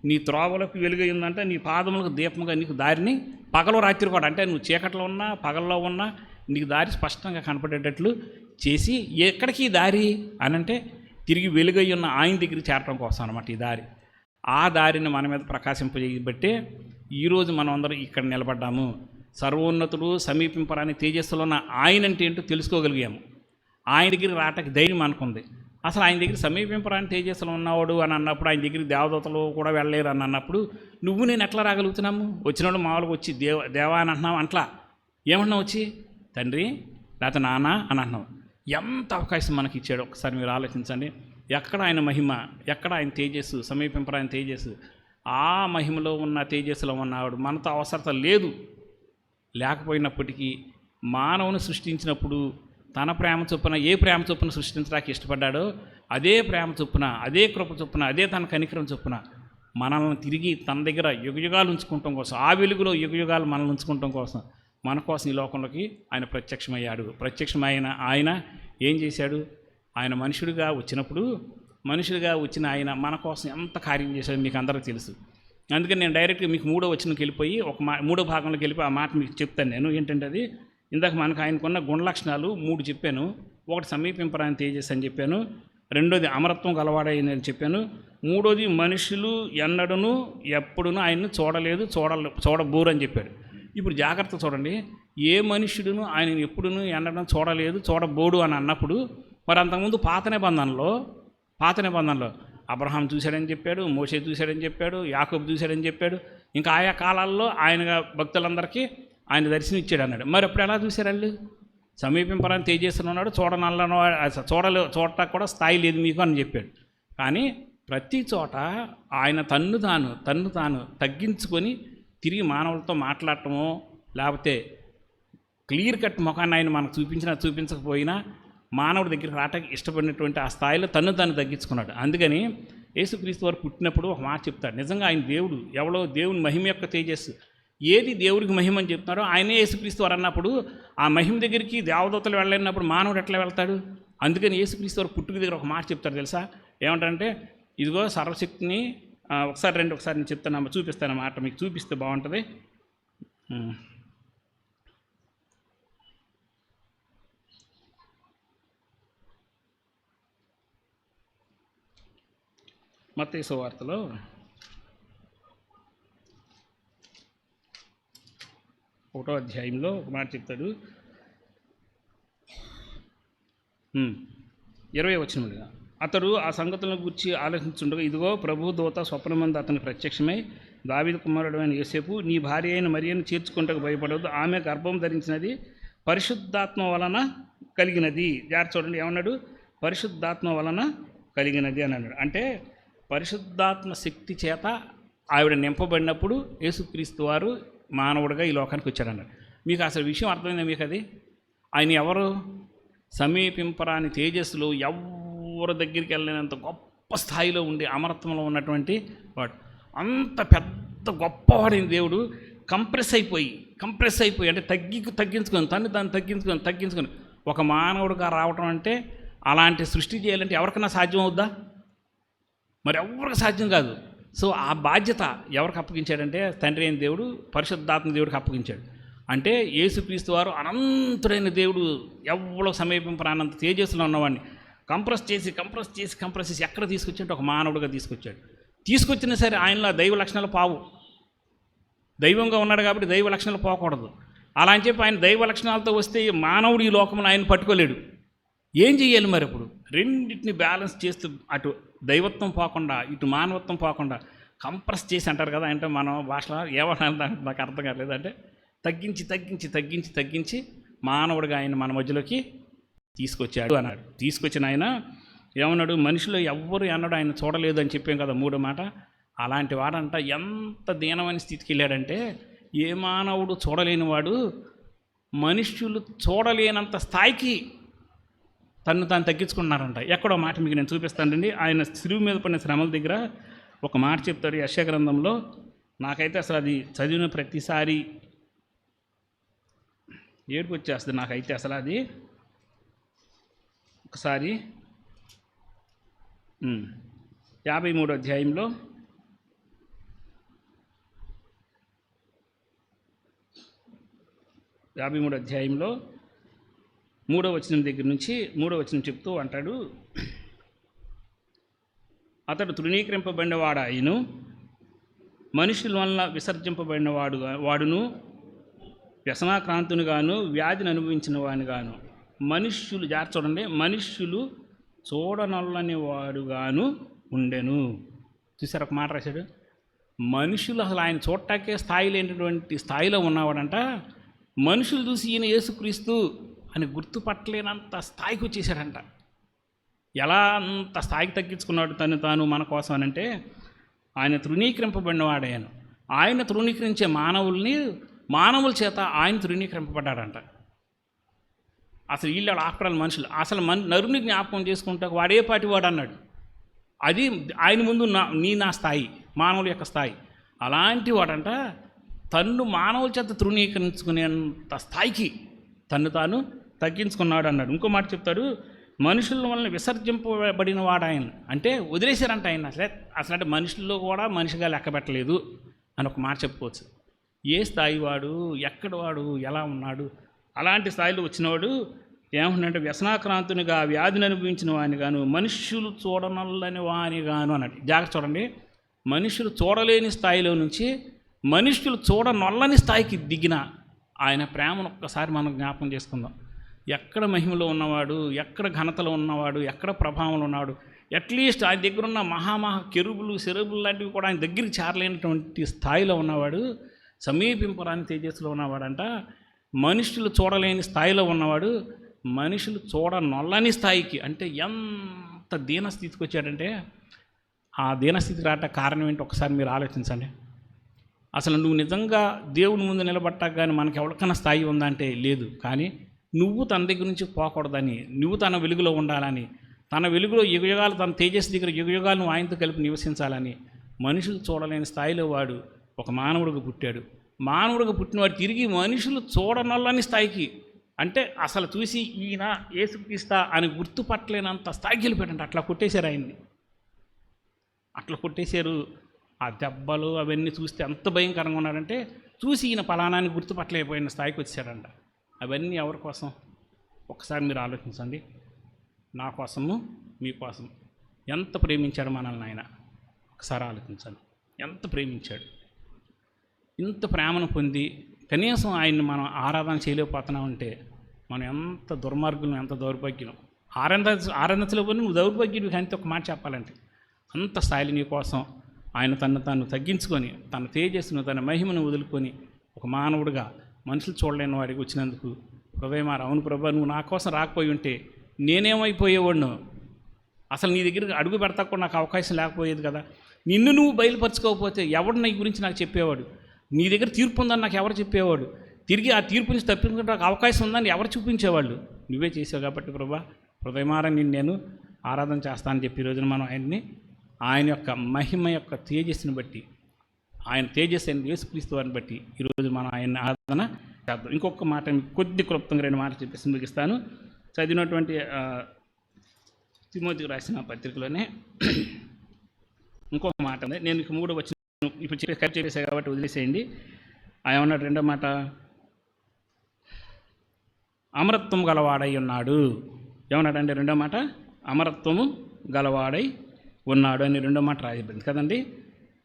నీ త్రోవలకు వెలుగయ్యిందంట, నీ పాదములకు దీపముగా నీకు దారిని పగలు రాత్రి కూడా, అంటే నువ్వు చీకట్లో ఉన్నా పగల్లో ఉన్నా నీకు దారి స్పష్టంగా కనపడేటట్లు చేసి, ఎక్కడికి దారి అనంటే తిరిగి వెలుగై ఉన్న ఆయన దగ్గరికి చేరటం కోసం అనమాట ఈ దారి. ఆ దారిని మన మీద ప్రకాశింపజేయబట్టే ఈరోజు మనం అందరం ఇక్కడ నిలబడ్డాము. సర్వోన్నతుడు సమీపింపరాని తేజస్సులో ఉన్న ఆయన అంటే ఏంటో తెలుసుకోగలిగాము. ఆయన దగ్గరికి రావటానికి ధైర్యం అనుకుంది. అసలు ఆయన దగ్గర సమీపింపరాని తేజస్సులో ఉన్నవాడు అని అన్నప్పుడు, ఆయన దగ్గరికి దేవదూతలు కూడా వెళ్ళలేరు అని అన్నప్పుడు నువ్వు నేను ఎట్లా రాగలుగుతున్నాము? వచ్చినప్పుడు మామూలుగా వచ్చి దేవా అని అంటున్నావు, అట్లా ఏమన్నా వచ్చి తండ్రి లేకపోతే నాన్న అని అంటున్నావు. ఎంత అవకాశం మనకి ఇచ్చాడు ఒకసారి మీరు ఆలోచించండి. ఎక్కడ ఆయన మహిమ, ఎక్కడ ఆయన తేజస్సు, సమీపింపరాని తేజస్సు. ఆ మహిమలో ఉన్న తేజస్సులో ఉన్నవాడు మనతో అవసరత లేదు. లేకపోయినప్పటికీ మానవుని సృష్టించినప్పుడు తన ప్రేమ చొప్పున ఏ ప్రేమ చొప్పున సృష్టించడానికి ఇష్టపడ్డాడో అదే ప్రేమ చొప్పున, అదే కృప చొప్పున, అదే తన కనికరం చొప్పున మనల్ని తిరిగి తన దగ్గర యుగయుగాలు ఉంచుకోవటం కోసం, ఆ వెలుగులో యుగయుగాలు మనల్ని ఉంచుకోవటం కోసం, మన కోసం ఈ లోకంలోకి ఆయన ప్రత్యక్షమయ్యాడు. ప్రత్యక్షమైన ఆయన ఏం చేశాడు? ఆయన మనుషుడిగా వచ్చిన ఆయన మన కోసం ఎంత కార్యం చేశాడో మీకు అందరికీ తెలుసు. అందుకని నేను డైరెక్ట్గా మీకు 3వ వచనంకి వెళ్ళిపోయి మూడో భాగంలోకి వెళ్ళిపోయి ఆ మాట మీకు చెప్తాను. నేను ఏంటంటే అది ఇందాక మనకు ఆయనకున్న గుణ లక్షణాలు 3 చెప్పాను. ఒకటి సమీపింపరాని తేజస్సు అని చెప్పాను, రెండోది అమరత్వం గలవాడని చెప్పాను, మూడోది మనుషులు ఎన్నడూను ఎప్పుడునూ ఆయన్ని చూడబోరు అని చెప్పాడు. ఇప్పుడు జాగ్రత్త చూడండి, ఏ మనుష్యుడును ఆయన ఎప్పుడునూ ఎన్నడూ చూడలేదు, చూడబోడు అని అన్నప్పుడు మరి అంతకుముందు పాత నిబంధనలో అబ్రహాం చూశాడని చెప్పాడు, మోషే చూశాడని చెప్పాడు, యాకోబు చూశాడని చెప్పాడు, ఇంకా ఆయా కాలాల్లో ఆయన భక్తులందరికీ ఆయన దర్శనం ఇచ్చాడు అన్నాడు. మరి అప్పుడు ఎలా చూశారు వాళ్ళు? సమీపింపరాని తేజస్సులో ఉన్నాడు, చూడటానికి కూడా స్థాయి లేదు మీకు అని చెప్పాడు. కానీ ప్రతి చోట ఆయన తన్ను తాను తగ్గించుకొని తిరిగి మానవులతో మాట్లాడటమో లేకపోతే క్లియర్ కట్ ముఖాన్ని ఆయన మనకు చూపించకపోయినా మానవుడి దగ్గరికి రావటానికి ఇష్టపడినటువంటి ఆ స్థాయిలో తన్ను తగ్గించుకున్నాడు. అందుకని యేసుక్రీస్తు వారు పుట్టినప్పుడు ఒక మాట చెప్తాడు, నిజంగా ఆయన దేవుడు, ఎవరో దేవుని మహిమ యొక్క తేజస్సు, ఏది దేవుడికి మహిమ అని చెప్తున్నారో ఆయనే యేసుక్రీస్తు వారు అన్నప్పుడు ఆ మహిమ దగ్గరికి దేవదూతలు వెళ్ళినప్పుడు మానవుడు ఎట్లా వెళ్తాడు? అందుకని యేసుక్రీస్తు వారు పుట్టుక దగ్గర ఒక మాట చెప్తారు తెలుసా, ఏమంటారంటే ఇదిగో సర్వశక్తిని ఒకసారి నేను చెప్తాను, చూపిస్తాను మాట, మీకు చూపిస్తే బాగుంటుంది. మత్తయి సువార్తలో 1వ అధ్యాయంలో ఒక మాట చెప్తాడు, 20వ వచనముగా, అతడు ఆ సంగతులను గురించి ఆలోచించుండగా ఇదిగో ప్రభు దూత స్వప్నమందు అతనికి ప్రత్యక్షమై, దావీదు కుమారుడు అయిన యోసేపు, నీ భార్య అయిన మరియను చేర్చుకుంటకు భయపడవద్దు, ఆమె గర్భం ధరించినది పరిశుద్ధాత్మ వలన కలిగినది. జాగ్రత్త చూడండి, ఏమన్నాడు? పరిశుద్ధాత్మ వలన కలిగినది అని అన్నాడు. అంటే పరిశుద్ధాత్మ శక్తి చేత ఆవిడ నింపబడినప్పుడు యేసుక్రీస్తు వారు మానవుడిగా ఈ లోకానికి వచ్చాడన్నాడు. మీకు అసలు విషయం అర్థమైందా మీకు? అది ఆయన ఎవరు? సమీపింపరాని తేజస్సులో ఎవరి దగ్గరికి వెళ్ళినంత గొప్ప స్థాయిలో ఉండి అమరత్వంలో ఉన్నటువంటి వాడు, అంత పెద్ద గొప్పవాడైన దేవుడు కంప్రెస్ అయిపోయి అంటే తగ్గించుకొని తను తగ్గించుకొని ఒక మానవుడిగా రావటం అంటే, అలాంటి సృష్టి చేయాలంటే ఎవరికైనా సాధ్యం అవుద్దా? మరి ఎవరికి సాధ్యం కాదు. సో ఆ బాధ్యత ఎవరికి అప్పగించాడంటే తండ్రి అయిన దేవుడు పరిశుద్ధాత్మ దేవుడికి అప్పగించాడు. అంటే యేసుక్రీస్తు వారు అనంతుడైన దేవుడు ఎవరో సమీపింపరానంత తేజస్సులో ఉన్నవాడిని కంప్రెస్ చేసి ఎక్కడ తీసుకొచ్చాడంటే ఒక మానవుడిగా తీసుకొచ్చినా సరే ఆయనలో దైవ లక్షణాలు పావు. దైవంగా ఉన్నాడు కాబట్టి దైవ లక్షణాలు పోకూడదు. అలా అని చెప్పి ఆయన దైవ లక్షణాలతో వస్తే మానవుడు ఈ లోకంలో ఆయన పట్టుకోలేడు. ఏం చెయ్యాలి మరి? ఇప్పుడు రెండింటిని బ్యాలెన్స్ చేస్తూ అటు దైవత్వం పోకుండా ఇటు మానవత్వం పోకుండా కంప్రెస్ చేసి అంటారు కదా, అంటే మన భాషలో ఏమన్నా నాకు అర్థం కాలేదు, అంటే తగ్గించి మానవుడిగా ఆయన మన మధ్యలోకి తీసుకొచ్చాడు అన్నాడు. తీసుకొచ్చిన ఆయన ఏమన్నాడు? మనిషిలో ఎవ్వరు అన్నాడు ఆయన చూడలేదు అని చెప్పాం కదా, 3వ మాట. అలాంటి వాడంట ఎంత దీనమైన స్థితికి వెళ్ళాడంటే, ఏ మానవుడు చూడలేని వాడు మనుష్యులు చూడలేనంత స్థాయికి తాను తగ్గించుకున్నారంట. ఎక్కడో మాట మీకు నేను చూపిస్తానండి. ఆయన శిలువ మీద పడిన శ్రమల దగ్గర ఒక మాట చెప్తారు యెషయా గ్రంథంలో. నాకైతే అసలు అది చదివిన ప్రతిసారి ఏడుపు వచ్చేస్తుంది నాకైతే. అసలు అది ఒకసారి 53వ అధ్యాయంలో 3వ వచనం దగ్గర నుంచి 3వ వచనం చెప్తూ అంటాడు, అతడు తృణీకరింపబడినవాడాయను, మనుషుల వలన విసర్జింపబడిన వాడును, వ్యసనాక్రాంతునిగాను, వ్యాధిని అనుభవించిన వాడినిగాను, మనుష్యులు జాగ్రత్త చూడండి, మనుష్యులు చూడనొల్లని వాడుగాను ఉండెను. చూసారు ఒక మాట రాశాడు, మనుషులు అసలు ఆయన చూడటాకే స్థాయి లేనటువంటి స్థాయిలో ఉన్నవాడంట. మనుషులు చూసి ఈయన యేసుక్రీస్తు అని గుర్తుపట్టలేనంత స్థాయికి వచ్చేసాడంట. ఎలా అంత స్థాయికి తగ్గించుకున్నాడు తాను మన కోసం అనంటే, ఆయన తృణీకరింపబడినవాడాయను. ఆయన తృణీకరించే మానవుల చేత ఆయన తృణీకరింపబడ్డాడంట. అసలు వీళ్ళు ఆఫ్టర్ ఆల్ మనుషులు, అసలు నరుని జ్ఞాపకం చేసుకుంటా వాడే పాటి వాడు అన్నాడు. అది ఆయన ముందు నా స్థాయి, మానవుల యొక్క స్థాయి. అలాంటి వాడంట తన్ను మానవుల చేత తృణీకరించుకునేంత స్థాయికి తాను తగ్గించుకున్నాడు అన్నాడు. ఇంకో మాట చెప్తాడు, మనుషుల వలన విసర్జింపబడిన వాడు ఆయన, అంటే వదిలేశారంట ఆయన. అసలు అంటే మనుషుల్లో కూడా మనిషిగా లెక్క పెట్టలేదు అని ఒక మాట చెప్పుకోవచ్చు. ఏ స్థాయి వాడు, ఎక్కడ వాడు, ఎలా ఉన్నాడు, అలాంటి స్థాయిలో వచ్చినవాడు ఏమంటున్నాడంటే వ్యసనాక్రాంతునిగా వ్యాధిని అనుభవించిన వాని గాను మనుష్యులు చూడనల్లని వాని గాను అన్నాడు. జాగ్రత్త చూడండి, మనుషులు చూడలేని స్థాయిలో నుంచి మనుష్యులు చూడనొల్లని స్థాయికి దిగిన ఆయన ప్రేమను ఒక్కసారి మనం జ్ఞాపకం చేసుకుందాం. ఎక్కడ మహిమలో ఉన్నవాడు, ఎక్కడ ఘనతలో ఉన్నవాడు, ఎక్కడ ప్రభావంలో ఉన్నాడు, అట్లీస్ట్ ఆయన దగ్గర ఉన్న మహామహా కెరుబులు సెరుబులు లాంటివి కూడా ఆయన దగ్గరికి చేరలేనటువంటి స్థాయిలో ఉన్నవాడు, సమీపింపరాని తేజస్సులో ఉన్నవాడంట. మనుషులు చూడలేని స్థాయిలో ఉన్నవాడు మనుషులు చూడనొల్లని స్థాయికి, అంటే ఎంత దీనస్థితికి వచ్చాడంటే ఆ దీనస్థితికి రావట కారణం ఏంటి ఒకసారి మీరు ఆలోచించండి. అసలు నువ్వు నిజంగా దేవుని ముందు నిలబట్టాక కానీ మనకి ఎవరికైనా స్థాయి ఉందంటే లేదు. కానీ నువ్వు తన దగ్గర నుంచి పోకూడదని, నువ్వు తన వెలుగులో ఉండాలని, తన వెలుగులో యుగయుగాలు తన తేజస్సు దగ్గర యుగయుగాలు నువ్వు ఆయనతో కలిపి నివసించాలని మనుషులు చూడలేని స్థాయిలో వాడు ఒక మానవుడిగా పుట్టాడు. మానవుడిగా పుట్టినవాడు తిరిగి మనుషులు చూడనొల్లని స్థాయికి, అంటే అసలు చూసి ఈయన యేసుక్రీస్తా అని గుర్తుపట్టలేనంత స్థాయికి వెళ్ళిపోయాడంట. అట్లా కొట్టేశారు ఆయన్ని, అట్లా కొట్టేశారు. ఆ దెబ్బలు అవన్నీ చూస్తే ఎంత భయంకరంగా ఉన్నాడంటే చూసి ఈయన పలానాన్ని గుర్తుపట్టలేకపోయిన స్థాయికి వచ్చాడంట. అవన్నీ ఎవరి కోసం ఒకసారి మీరు ఆలోచించండి. నా కోసము మీకోసం ఎంత ప్రేమించాడు మనల్ని ఆయన ఒకసారి ఆలోచించండి. ఎంత ప్రేమించాడు. ఇంత ప్రేమను పొంది కనీసం ఆయన్ని మనం ఆరాధన చేయలేకపోతున్నామంటే మనం ఎంత దుర్మార్గులు, ఎంత దౌర్భాగ్యం. ఆరాధించలో పోయి నువ్వు దౌర్భాగ్యుడు కానీ ఒక మాట చెప్పాలంటే అంత స్థాయిలో నీ కోసం ఆయన తను తగ్గించుకొని తన తేజస్సును తన మహిమను వదులుకొని ఒక మానవుడిగా మనుషులు చూడలేని వాడికి వచ్చినందుకు హృదయమార అవును ప్రభా, నువ్వు నా కోసం రాకపోయి ఉంటే నేనేమైపోయేవాడిను, అసలు నీ దగ్గర అడుగు పెడతా కూడా నాకు అవకాశం లేకపోయేది కదా. నిన్ను నువ్వు బయలుపరచుకోకపోతే ఎవడు నీ గురించి నాకు చెప్పేవాడు, నీ దగ్గర తీర్పు ఉందని నాకు ఎవరు చెప్పేవాడు, తిరిగి ఆ తీర్పు నుంచి తప్పించుకుంటే నాకు అవకాశం ఉందని ఎవరు చూపించేవాళ్ళు, నువ్వే చేసావు కాబట్టి ప్రభా హృదయమార నేను ఆరాధన చేస్తానని చెప్పి ఈరోజున మనం ఆయన యొక్క మహిమ యొక్క తేజస్సుని బట్టి, ఆయన తేజస్సు అయిన యేసుక్రీస్తు వారిని బట్టి ఈరోజు మనం ఆయన ఆరాధన చేద్దాం. ఇంకొక మాట కొద్ది క్లుప్తంగా 2 మాటలు చెప్పేసి ముగిస్తాను. చదివినటువంటి తిమోతికి రాసిన పత్రికలోనే ఇంకొక మాట ఉంది. నేను 3 వచ్చిన ఇప్పుడు చెప్పేసా కాబట్టి వదిలేసేయండి. ఆయన ఉన్నాడు 2వ మాట, అమరత్వం గలవాడై ఉన్నాడు. ఏమన్నాడంటే 2వ మాట, అమరత్వము గలవాడై ఉన్నాడు అని 2వ మాట రాయబడింది కదండి.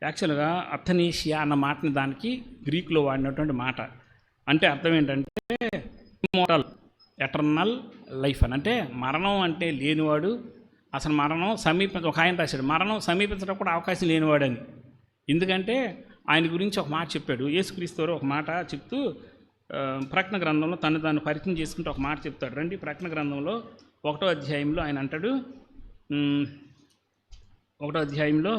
యాక్చువల్గా అథనీషియా అన్న మాటని దానికి గ్రీకులో వాడినటువంటి మాట, అంటే అర్థం ఏంటంటే ఇమ్మోర్టల్, ఎటర్నల్ లైఫ్ అని. అంటే మరణం అంటే లేనివాడు, అసలు మరణం ఒక ఆయన రాశాడు మరణం సమీపించడం కూడా అవకాశం లేనివాడని. ఎందుకంటే ఆయన గురించి ఒక మాట చెప్పాడు యేసుక్రీస్తు ఒక మాట చెప్తూ ప్రకటన గ్రంథంలో తను పరిచయం చేసుకుంటూ ఒక మాట చెప్తాడు. రండి, ప్రకటన గ్రంథంలో 1వ అధ్యాయంలో ఆయన అంటాడు, 1వ అధ్యాయంలో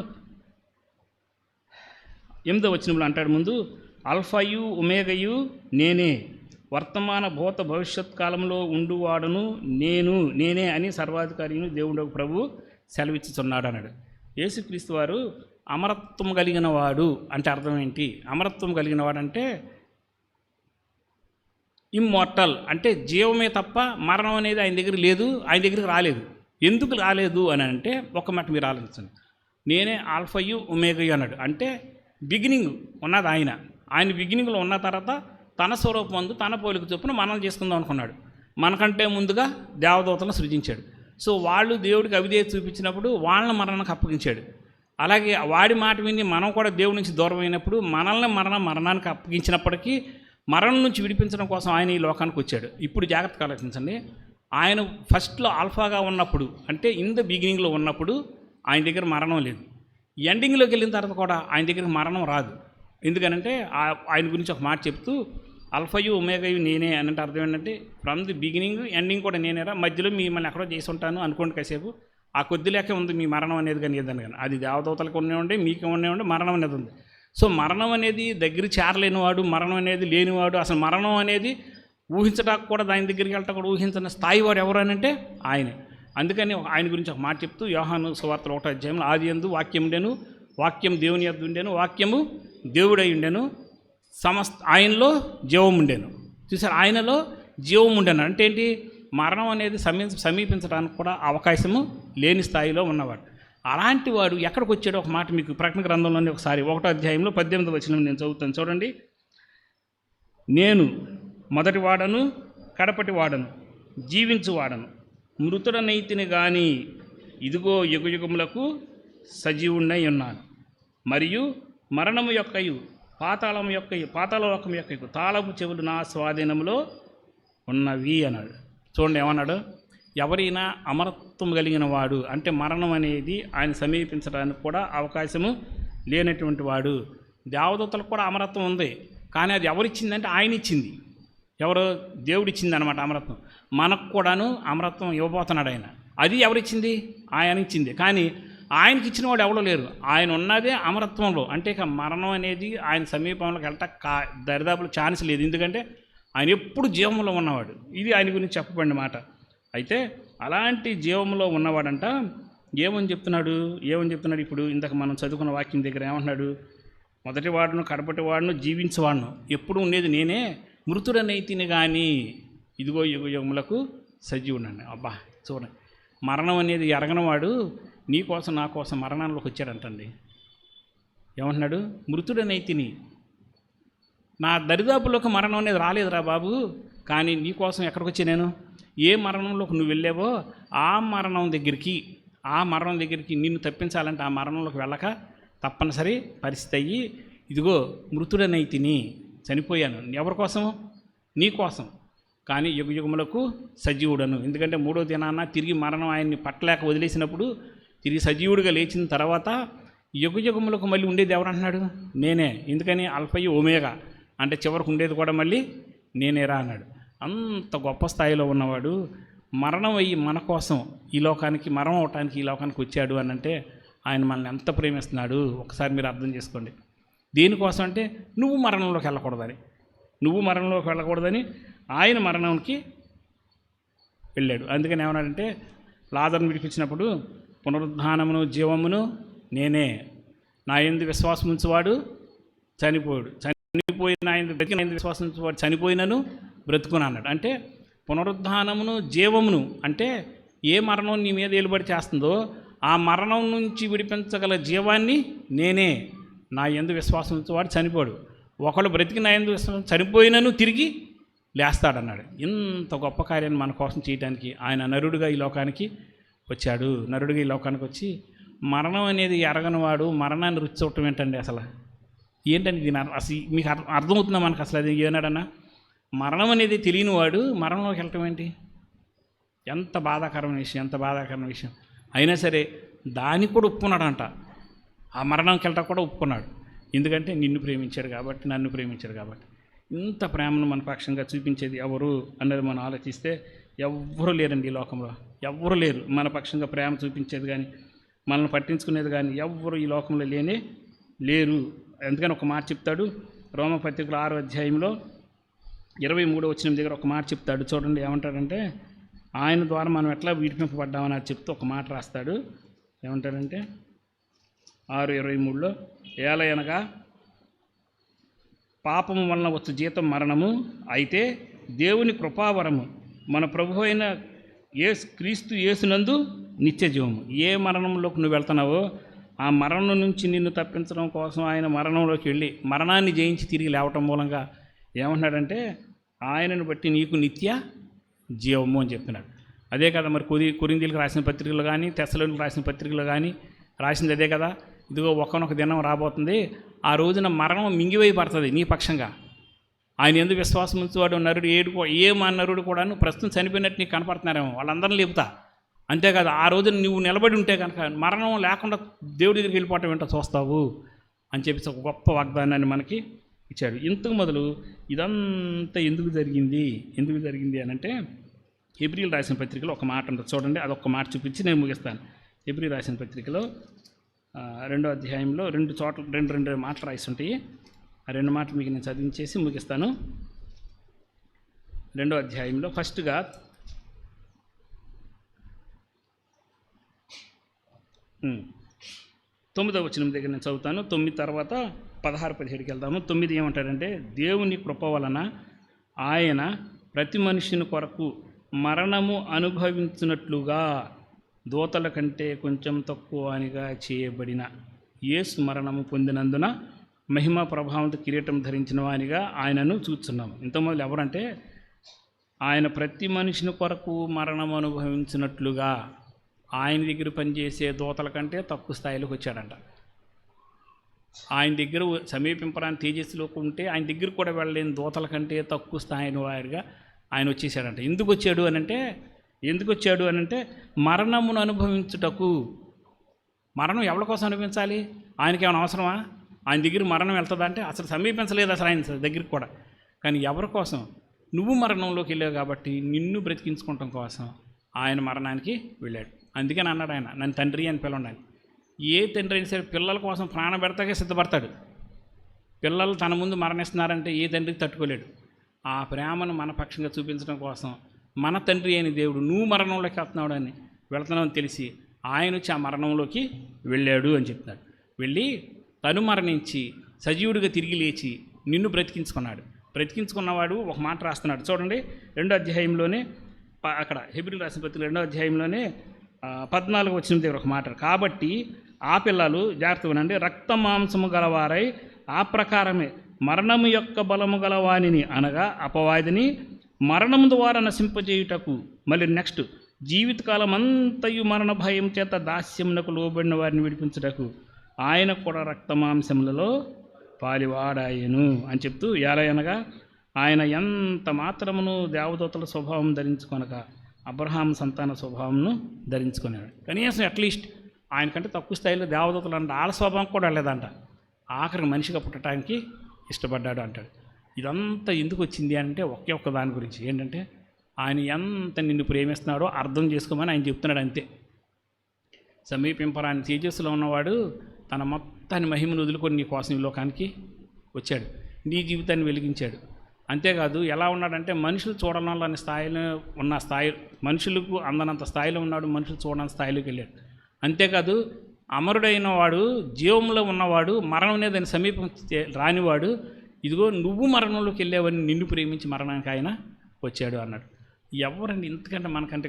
8వ వచనంలో అంటాడు, ముందు అల్ఫాయు ఒమేగయు నేనే, వర్తమాన భూత భవిష్యత్ కాలంలో ఉండువాడను నేనే అని సర్వాధికారిని దేవుడు ప్రభు సెలవిచ్చుతున్నాడు అన్నాడు. యేసుక్రీస్తు వారు అమరత్వం కలిగిన వాడు అంటే అర్థం ఏంటి? అమరత్వం కలిగిన వాడంటే ఇమ్మోర్టల్, అంటే జీవమే తప్ప మరణం అనేది ఆయన దగ్గర లేదు, ఆయన దగ్గరికి రాలేదు. ఎందుకు రాలేదు అని అంటే ఒక మాట మీరు ఆలోచించండి. నేనే ఆల్ఫయు ఒమేగయు అన్నాడు, అంటే బిగినింగ్ ఉన్నది ఆయన బిగినింగ్లో ఉన్న తర్వాత తన స్వరూపమందు తన పోలిక చొప్పున మనం చేసుకుందాం అనుకున్నాడు. మనకంటే ముందుగా దేవదూతలను సృజించాడు. సో వాళ్ళు దేవుడికి అవిధేయత చూపించినప్పుడు వాళ్ళని మరణానికి అప్పగించాడు. అలాగే వాడి మాట విని మనం కూడా దేవుడి నుంచి దూరం అయినప్పుడు మనల్ని మరణానికి అప్పగించినప్పటికీ మరణం నుంచి విడిపించడం కోసం ఆయన ఈ లోకానికి వచ్చాడు. ఇప్పుడు జాగ్రత్తగా ఆలోచించండి. ఆయన ఫస్ట్లో ఆల్ఫాగా ఉన్నప్పుడు, అంటే ఇన్ ద బిగినింగ్లో ఉన్నప్పుడు ఆయన దగ్గర మరణం లేదు. ఎండింగ్లోకి వెళ్ళిన తర్వాత కూడా ఆయన దగ్గరికి మరణం రాదు. ఎందుకనంటే ఆయన గురించి ఒక మాట చెప్తూ అల్ఫయు ఒమేగయు నేనే అని అంటే అర్థం ఏంటంటే ఫ్రమ్ ది బిగినింగ్ ఎండింగ్ కూడా నేనేరా, మధ్యలో మిమ్మల్ని ఎక్కడో చేసి ఉంటాను అనుకోండి కాసేపు, ఆ కొద్ది లేకే ఉంది మీ మరణం అనేది కానీ ఏదని కానీ. అది దేవదూతలకు ఉండేవండి, మీకు ఉండేవండి, మరణం అనేది ఉంది. సో మరణం అనేది దగ్గర చేరలేనివాడు, మరణం అనేది లేనివాడు, అసలు మరణం అనేది ఊహించడానికి కూడా దాని దగ్గరికి వెళ్ళటం కూడా ఊహించిన స్థాయి వాడు ఎవరు అని అంటే ఆయనే. అందుకని ఆయన గురించి ఒక మాట చెప్తూ యోహాను సువార్తలో 1వ అధ్యాయంలో ఆది యందు వాక్యం ఉండెను, వాక్యం దేవుని యొద్ద ఉండెను, వాక్యము దేవుడై ఉండెను, ఆయనలో జీవం ఉండెను. చూసారు, ఆయనలో జీవం ఉండెను అంటే ఏంటి? మరణం అనేది సమీపించడానికి కూడా అవకాశము లేని స్థాయిలో ఉన్నవాడు. అలాంటి వాడు ఎక్కడికి వచ్చాడో ఒక మాట మీకు ప్రకటన గ్రంథంలోనే ఒకసారి 1వ అధ్యాయంలో 18వ వచనం నేను చదువుతాను చూడండి. నేను మొదటి వాడను కడపటి వాడను, జీవించువాడను, మృతుడనైతిని గాని ఇదిగో యుగయుగములకు సజీవుణ్ణై ఉన్నాను, మరియు మరణము యొక్కయు పాతాళలోకం యొక్క తాళపు చెవులు నా స్వాధీనంలో ఉన్నవి అన్నాడు. చూడండి ఏమన్నాడు, ఎవరైనా అమరత్వం కలిగిన వాడు అంటే మరణం అనేది ఆయన సమీపించడానికి కూడా అవకాశము లేనటువంటి వాడు. దేవదూతలకు కూడా అమరత్వం ఉంది, కానీ అది ఎవరిచ్చిందంటే ఆయన ఇచ్చింది. ఎవరు? దేవుడిచ్చింది అనమాట అమరత్వం. మనకు కూడాను అమరత్వం ఇవ్వబోతున్నాడు ఆయన. అది ఎవరిచ్చింది? ఆయన ఇచ్చింది. కానీ ఆయనకి ఇచ్చిన వాడు ఎవడో లేరు. ఆయన ఉన్నదే అమరత్వంలో. అంటే ఇక మరణం అనేది ఆయన సమీపంలోకి వెళ్ళట దరిదాపులు ఛాన్స్ లేదు, ఎందుకంటే ఆయన ఎప్పుడు జీవంలో ఉన్నవాడు. ఇది ఆయన గురించి చెప్పబడిన మాట. అయితే అలాంటి జీవంలో ఉన్నవాడంట ఏమని చెప్తున్నాడు ఇప్పుడు ఇందాక మనం చదువుకున్న వాక్యం దగ్గర ఏమంటున్నాడు? మొదటి వాడును, కడపటి వాడును, జీవించేవాడును, ఎప్పుడు ఉండేది నేనే, మృతుడనైతిని కానీ ఇదిగో యుగములకు సజీవుడని. అబ్బా చూడండి, మరణం అనేది ఎరగనవాడు నీ కోసం నా కోసం మరణంలోకి వచ్చాడంటండి. ఏమంటున్నాడు? మృతుడనైతిని, నా దరిదాపులోకి మరణం అనేది రాలేదురా బాబు, కానీ నీ కోసం ఎక్కడికి వచ్చా నేను? ఏ మరణంలోకి నువ్వు వెళ్ళావో ఆ మరణం దగ్గరికి నిన్ను తప్పించాలంటే ఆ మరణంలోకి వెళ్ళక తప్పనిసరి పరిస్థితి అయ్యి ఇదిగో మృతుడనైతిని, చనిపోయాను. ఎవరి కోసం? నీ కోసం, కానీ యుగయుగములకు సజీవుడను. ఎందుకంటే 3వ దినాన తిరిగి మరణం ఆయన్ని పట్టలేక వదిలేసినప్పుడు తిరిగి సజీవుడిగా లేచిన తర్వాత యుగయుగములకు మళ్ళీ ఉండేది ఎవరంటున్నాడు? నేనే. ఎందుకని? అల్ఫయి ఓమేగా అంటే చివరికి ఉండేది కూడా మళ్ళీ నేనేరా అన్నాడు. అంత గొప్ప స్థాయిలో ఉన్నవాడు మరణం అయ్యి మన కోసం ఈ లోకానికి, మరణం అవటానికి ఈ లోకానికి వచ్చాడు అని అంటే ఆయన మనల్ని ఎంత ప్రేమిస్తున్నాడు ఒకసారి మీరు అర్థం చేసుకోండి. దేనికోసం అంటే నువ్వు మరణంలోకి వెళ్ళకూడదని ఆయన మరణంకి వెళ్ళాడు. అందుకని ఏమన్నాడంటే లాజరును విడిపించినప్పుడు పునరుద్ధానమును జీవమును నేనే, నా యందు విశ్వాసం ఉంచువాడు చనిపోయిన ఆయన విశ్వాసం ఉంచువాడు చనిపోయినను బ్రతుకును అన్నాడు. అంటే పునరుద్ధానమును జీవమును అంటే ఏ మరణం నీ మీద ఏలుబడి చేస్తుందో ఆ మరణం నుంచి విడిపించగల జీవాన్ని నేనే, నా యందు విశ్వాసం ఉంచువాడు చనిపోడు, ఒకళ్ళు బ్రతికి నా యందు విశ్వాసం చనిపోయినను తిరిగి లేస్తాడన్నాడు. ఇంత గొప్ప కార్యాన్ని మన కోసం చేయడానికి ఆయన నరుడుగా ఈ లోకానికి వచ్చాడు. నరుడుగా ఈ లోకానికి వచ్చి మరణం అనేది ఎరగనివాడు మరణాన్ని రుచి చూడటం ఏంటండి? ఏంటండి దీని అసలు మీకు అర్థమవుతుందా మనకు? అసలు అది ఏనాడన్నా మరణం అనేది తెలియనివాడు మరణంలోకి వెళ్ళటం ఏంటి? ఎంత బాధాకరమైన విషయం. అయినా సరే దానికి కూడా ఒప్పుకున్నాడంట. ఆ మరణంకి వెళ్ళటం కూడా ఒప్పుకున్నాడు. ఎందుకంటే నిన్ను ప్రేమించాడు కాబట్టి, నన్ను ప్రేమించాడు కాబట్టి. ఇంత ప్రేమను మన పక్షంగా చూపించేది ఎవరు అన్నది మనం ఆలోచిస్తే ఎవ్వరూ లేరండి ఈ లోకంలో. ఎవ్వరూ లేరు మన పక్షంగా ప్రేమ చూపించేది కానీ, మనల్ని పట్టించుకునేది కానీ ఎవ్వరు ఈ లోకంలో లేరు. ఎందుకని ఒక మాట చెప్తాడు రోమపత్రికల 6వ అధ్యాయంలో 23వ వచనం దగ్గర ఒక మాట చెప్తాడు. చూడండి ఏమంటాడంటే, ఆయన ద్వారా మనం ఎట్లా విడిపింపబడ్డామని అది చెప్తూ ఒక మాట రాస్తాడు. ఏమంటాడంటే 6:23లో, ఏలయనగా పాపము వలన వచ్చు జీతం మరణము, అయితే దేవుని కృపావరము మన ప్రభు అయిన క్రీస్తు యేసునందు నిత్య జీవము. ఏ మరణంలోకి నువ్వు వెళ్తున్నావో ఆ మరణం నుంచి నిన్ను తప్పించడం కోసం ఆయన మరణంలోకి వెళ్ళి మరణాన్ని జయించి తిరిగి లేవటం మూలంగా ఏమంటున్నాడంటే ఆయనను బట్టి నీకు నిత్య జీవము అని చెప్పినాడు. అదే కదా మరి కొరింథీయులకు రాసిన పత్రికలు కానీ, తెస్సలోనికీలకు రాసిన పత్రికలు కానీ రాసింది అదే కదా. ఇదిగో ఒకనొక దినం రాబోతుంది, ఆ రోజున మరణం మింగివేయబడుతుంది నీ పక్షంగా. ఆయన ఎందుకు విశ్వాసం ఉంచేవాడు నరుడు ఏ మా నరుడు కూడాను ప్రస్తుతం చనిపోయినట్టు నీకు కనపడుతున్నారేమో, వాళ్ళందరినీ లేపుతా. అంతేకాదు ఆ రోజున నువ్వు నిలబడి ఉంటే కనుక మరణం లేకుండా దేవుడి దగ్గరికి వెళ్ళిపోవటం ఏంటో చూస్తావు అని చెప్పేసి ఒక గొప్ప వాగ్దానాన్ని మనకి ఇచ్చాడు. ఇంతకు మొదలు ఇదంతా ఎందుకు జరిగింది అని అంటే హెబ్రీలు రాసిన పత్రికలో ఒక మాట ఉంటుంది చూడండి. అదొక మాట చూపించి నేను ముగిస్తాను. హెబ్రీలు రాసిన పత్రికలో 2వ అధ్యాయంలో 2 చోట్ల 2 మాటలు రాసి ఉంటాయి. ఆ 2 మాటలు మీకు నేను చదివించేసి ముగిస్తాను. 2వ అధ్యాయంలో ఫస్ట్గా 9వ వచనం దగ్గర నేను చదువుతాను. 9 తర్వాత 16-17కి వెళ్దాము. 9 ఏమంటాడంటే, దేవుని కృప వలన ఆయన ప్రతి మనుషుని కొరకు మరణము అనుభవించినట్లుగా దూతల కంటే కొంచెం తక్కువనిగా చేయబడిన యేసు మరణము పొందినందున మహిమ ప్రభావంతో కిరీటం ధరించిన వానిగా ఆయనను చూస్తున్నాము. ఇంతకుముందు ఎవరంటే ఆయన ప్రతి మనిషిని కొరకు మరణం అనుభవించినట్లుగా ఆయన దగ్గర పనిచేసే దూతల కంటే తక్కువ స్థాయిలోకి వచ్చాడంట. ఆయన దగ్గర సమీపింపరాని తేజస్సులోకి ఉంటే ఆయన దగ్గర కూడా వెళ్ళలేని దూతల కంటే తక్కువ స్థాయిని వారిగా ఆయన వచ్చేసాడంట. ఎందుకు వచ్చాడు అనంటే మరణమును అనుభవించుటకు. మరణం ఎవరి కోసం అనిపించాలి? ఆయనకి ఏమైనా అవసరమా? ఆయన దగ్గర మరణం వెళ్తుందా అంటే అసలు సమీపించలేదు అసలు ఆయన దగ్గరికి కూడా. కానీ ఎవరి కోసం? నువ్వు మరణంలోకి వెళ్ళావు కాబట్టి నిన్ను బ్రతికించుకోవటం కోసం ఆయన మరణానికి వెళ్ళాడు. అందుకని అన్నాడు ఆయన, నన్ను తండ్రి అని పిలవండి. ఏ తండ్రి అయినా సరే పిల్లల కోసం ప్రాణం పెడతాకే సిద్ధపడతాడు. పిల్లలు తన ముందు మరణిస్తున్నారంటే ఏ తండ్రికి తట్టుకోలేడు. ఆ ప్రేమను మన పక్షంగా చూపించడం కోసం మన తండ్రి అయిన దేవుడు నువ్వు మరణంలోకి వెళ్తున్నావు అని తెలిసి ఆయన వచ్చి ఆ మరణంలోకి వెళ్ళాడు అని చెప్తున్నాడు. వెళ్ళి తను మరణించి సజీవుడిగా తిరిగి లేచి నిన్ను బ్రతికించుకున్నవాడు ఒక మాట రాస్తున్నాడు చూడండి. 2వ అధ్యాయంలోనే అక్కడ హెబ్రీయులకు రాసిన పత్రిక 2వ అధ్యాయంలోనే 14వ వచనం దగ్గర ఒక మాట. కాబట్టి ఆ పిల్లలు జాగ్రత్తగా వినండి, రక్త మాంసము గలవారై ఆ ప్రకారమే మరణము యొక్క బలము గలవానిని అనగా అపవాదిని మరణము ద్వారా నశింపజేయుటకు, మళ్ళీ నెక్స్ట్ జీవితకాలం అంతయు మరణ భయం చేత దాస్యమునకు లోబడిన వారిని విడిపించుటకు ఆయన కూడా రక్త మాంసములలో పాలివాడాయను అని చెప్తూ, ఎలాగనగా ఆయన ఎంత మాత్రమును దేవదూతల స్వభావం ధరించుకొనక అబ్రహాం సంతాన స్వభావంను ధరించుకున్నాడు. కనీసం అట్లీస్ట్ ఆయనకంటే తక్కువ స్థాయిలో దేవదూతలు అంటే వాళ్ళ స్వభావం కూడా వెళ్ళలేదంట. ఆఖరికి మనిషిగా పుట్టడానికి ఇష్టపడ్డాడు అంటాడు. ఇదంతా ఎందుకు వచ్చింది అంటే ఒక్క దాని గురించి ఏంటంటే ఆయన ఎంత నిన్ను ప్రేమిస్తున్నాడో అర్థం చేసుకోమని ఆయన చెప్తున్నాడు అంతే. సమీపింపరాని తేజస్సులో ఉన్నవాడు తన మొత్తాన్ని మహిమను వదులుకొని నీ కోసం ఈ లోకానికి వచ్చాడు, నీ జీవితాన్ని వెలిగించాడు. అంతేకాదు ఎలా ఉన్నాడంటే మనుషులు చూడాలని స్థాయిలో ఉన్న మనుషులకు అందనంత స్థాయిలో ఉన్నాడు, మనుషులు చూడని స్థాయిలోకి వెళ్ళాడు. అంతేకాదు అమరుడైన వాడు, జీవంలో ఉన్నవాడు, మరణం అనేది ఆయన సమీపం రానివాడు, ఇదిగో నువ్వు మరణంలోకి వెళ్ళావని నిన్ను ప్రేమించి మరణానికి ఆయన వచ్చాడు అన్నాడు. ఎవరండి ఇంతకంటే మనకంటే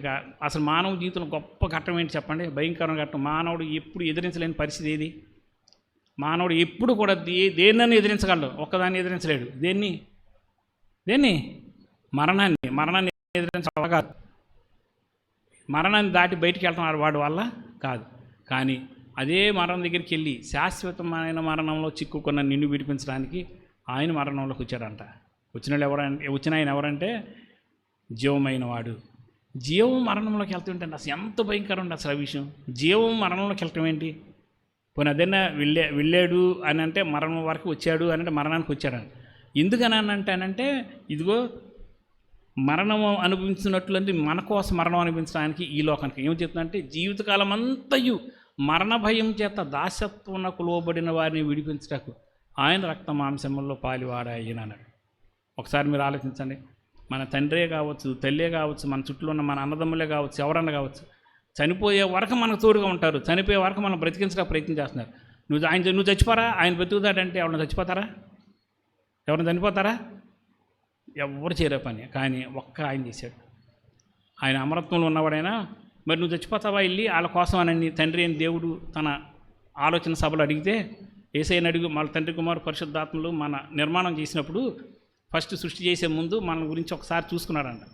అసలు మానవ జీవితంలో గొప్ప ఘట్టం ఏంటి చెప్పండి? భయంకరమైన ఘట్టం. మానవుడు ఎప్పుడు ఎదిరించలేని పరిస్థితి ఏది? మానవుడు ఎప్పుడు కూడా దేన్నని ఎదిరించగలడు, ఒక్కదాన్ని ఎదిరించలేడు. దేన్ని? మరణాన్ని ఎదిరించడం కాదు. మరణాన్ని దాటి బయటికి వెళ్ళడం వాడి వల్ల కాదు. కానీ అదే మరణం దగ్గరికి వెళ్ళి శాశ్వతమైన మరణంలో చిక్కుకున్న నిన్ను విడిపించడానికి ఆయన మరణంలోకి వచ్చాడంట. వచ్చిన ఆయన ఎవరంటే జీవమైన వాడు. జీవం మరణంలోకి వెళ్తుంటే అసలు ఎంత భయంకరం ఉండి అసలు ఆ విషయం. జీవం మరణంలోకి వెళ్ళటం ఏంటి? పోనీ అదైనా వెళ్ళాడు అని అంటే మరణం వరకు వచ్చాడు అని అంటే మరణానికి వచ్చాడని ఎందుకని అంటానంటే ఇదిగో మరణం అనుభవించినట్లు అంటే మన కోసం మరణం అనిపించడానికి ఈ లోకానికి ఏం చెప్తుందంటే జీవితకాలం అంతయు మరణ భయం చేత దాసత్వనకు లోబడిన వారిని విడిపించటకు ఆయన రక్త మాంసముల్లో పాలివాడాయన అన్నాడు. ఒకసారి మీరు ఆలోచించండి, మన తండ్రే కావచ్చు, తల్లే కావచ్చు, మన చుట్టూ ఉన్న మన అన్నదమ్ములే కావచ్చు, ఎవరన్నా కావచ్చు, చనిపోయే వరకు మనకు తోడుగా ఉంటారు, చనిపోయే వరకు మనం బ్రతికించడానికి ప్రయత్నం చేస్తున్నారు. నువ్వు చచ్చిపోరా, ఆయన బ్రతుకుతాడంటే ఎవరైనా చచ్చిపోతారా? ఎవరైనా చనిపోతారా? ఎవరు చేరే పని. కానీ ఒక్క ఆయన చేశాడు. ఆయన అమరత్వంలో ఉన్నవాడైనా మరి నువ్వు చచ్చిపోతావా వెళ్ళి వాళ్ళ కోసం అని తండ్రి అయిన దేవుడు తన ఆలోచన సభలు అడిగితే యేసయ్యను అడిగి మన తండ్రి కుమారు పరిశుద్ధాత్మలు మన నిర్మాణం చేసినప్పుడు ఫస్ట్ సృష్టి చేసే ముందు మన గురించి ఒకసారి చూసుకున్నాడంట.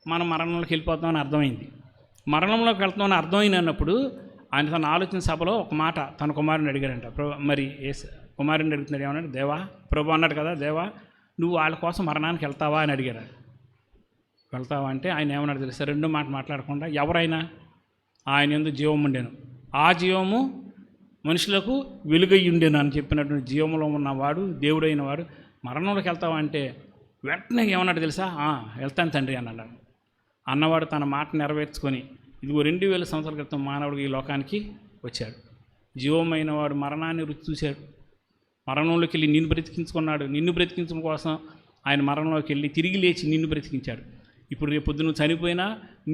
మనం మరణంలోకి వెళ్ళిపోతామని అర్థమైంది. మరణంలోకి వెళ్తామని అర్థమైనప్పుడు ఆయన తన ఆలోచన సభలో ఒక మాట తన కుమారుని అడిగాడంట. మరి కుమారుని అడుగుతున్నాడు, ఏమన్నాడు? దేవా, ప్రభు అన్నాడు కదా, దేవా నువ్వు వాళ్ళ కోసం మరణానికి వెళ్తావా అని అడిగాడు. వెళ్తావా అంటే ఆయన ఏమన్నాడు తెలుసా? రెండో మాట మాట్లాడకుండా ఎవరైనా ఆయన యందు జీవం ఉండేను, ఆ జీవము మనుషులకు వెలుగై ఉండేను అని చెప్పినటువంటి జీవంలో ఉన్నవాడు దేవుడైన వాడు మరణంలోకి వెళ్తావా అంటే వెంటనే ఏమన్నాడు తెలుసా? వెళ్తాను తండ్రి అన్నాడు. అన్నవాడు తన మాట నెరవేర్చుకొని ఇదిగో 2000 సంవత్సరాల క్రితం మానవుడికి ఈ లోకానికి వచ్చాడు. జీవమైన వాడు మరణాన్ని రుచి చూశాడు, మరణంలోకి వెళ్ళి నిన్ను బ్రతికించుకున్నాడు. నిన్ను బ్రతికించడం కోసం ఆయన మరణంలోకి వెళ్ళి తిరిగి లేచి నిన్ను బ్రతికించాడు. ఇప్పుడు రేపు పొద్దు నువ్వు చనిపోయినా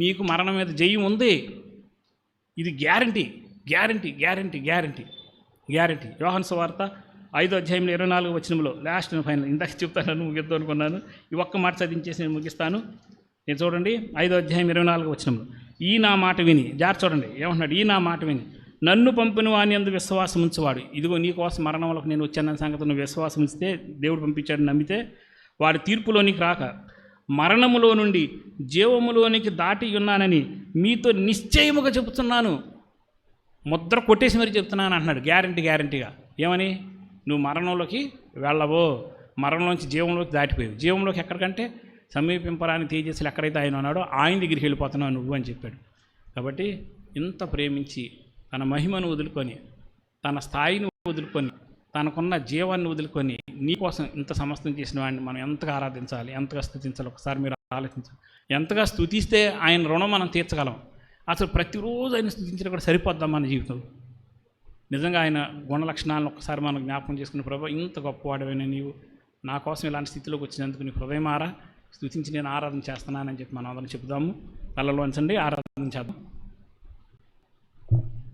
నీకు మరణం మీద జయం ఉంది. ఇది గ్యారంటీ. యోహాను సువార్త 5వ అధ్యాయంలో 24వ వచనంలో లాస్ట్ ఫైనల్ ఇందాక చెప్తాను ముగిద్దాం అనుకున్నాను. ఈ ఒక్క మాట చదివించేసి నేను ముగిస్తాను. నేను చూడండి 5వ అధ్యాయం 24వ వచనంలో ఈ నా మాట విని చూడండి ఏమంటున్నాడు? ఈ నా మాట విని నన్ను పంపిన వాని యందు విశ్వాసం ఉంచేవాడు. ఇదిగో నీ కోసం మరణంలోకి నేను వచ్చానన్న సంగతి నువ్వు విశ్వాసం ఉంచితే, దేవుడు పంపించాడని నమ్మితే వాడి తీర్పులోనికి రాక మరణములో నుండి జీవములోనికి దాటి ఉన్నానని మీతో నిశ్చయముగా చెబుతున్నాను. ముద్ర కొట్టేసి మరి చెప్తున్నాను అంటున్నాడు, గ్యారంటీగా. ఏమని? నువ్వు మరణంలోకి వెళ్ళవో, మరణంలోంచి జీవంలోకి దాటిపోయావు. జీవంలోకి ఎక్కడికంటే సమీపింపరాని తేజస్సులు ఎక్కడైతే ఆయన ఉన్నాడో ఆయన దగ్గరికి వెళ్ళిపోతున్నావు నువ్వు అని చెప్పాడు. కాబట్టి ఇంత ప్రేమించి తన మహిమను వదులుకొని, తన స్థాయిని వదులుకొని, తనకున్న జీవాన్ని వదులుకొని నీకోసం ఇంత సమస్తం చేసిన వాడిని మనం ఎంతగా ఆరాధించాలి, ఎంతగా స్తుతించాలి? ఒకసారి మీరు ఆలోచించాలి. ఎంతగా స్తుతిస్తే ఆయన రుణం మనం తీర్చగలం. అసలు ప్రతిరోజు ఆయన స్తుతించడం కూడా సరిపోద్దాం మన జీవితం. నిజంగా ఆయన గుణ లక్షణాలను ఒకసారి మనం జ్ఞాపకం చేసుకున్న, ప్రభు ఇంత గొప్పవాడవైనా నీవు నా కోసం ఇలాంటి స్థితిలోకి వచ్చినందుకు నీ హృదయమారా స్తుతించి నేను ఆరాధన చేస్తున్నానని చెప్పి మనం అందరం చెబుదాము. తలలో ఉంచండి, ఆరాధన చేద్దాం.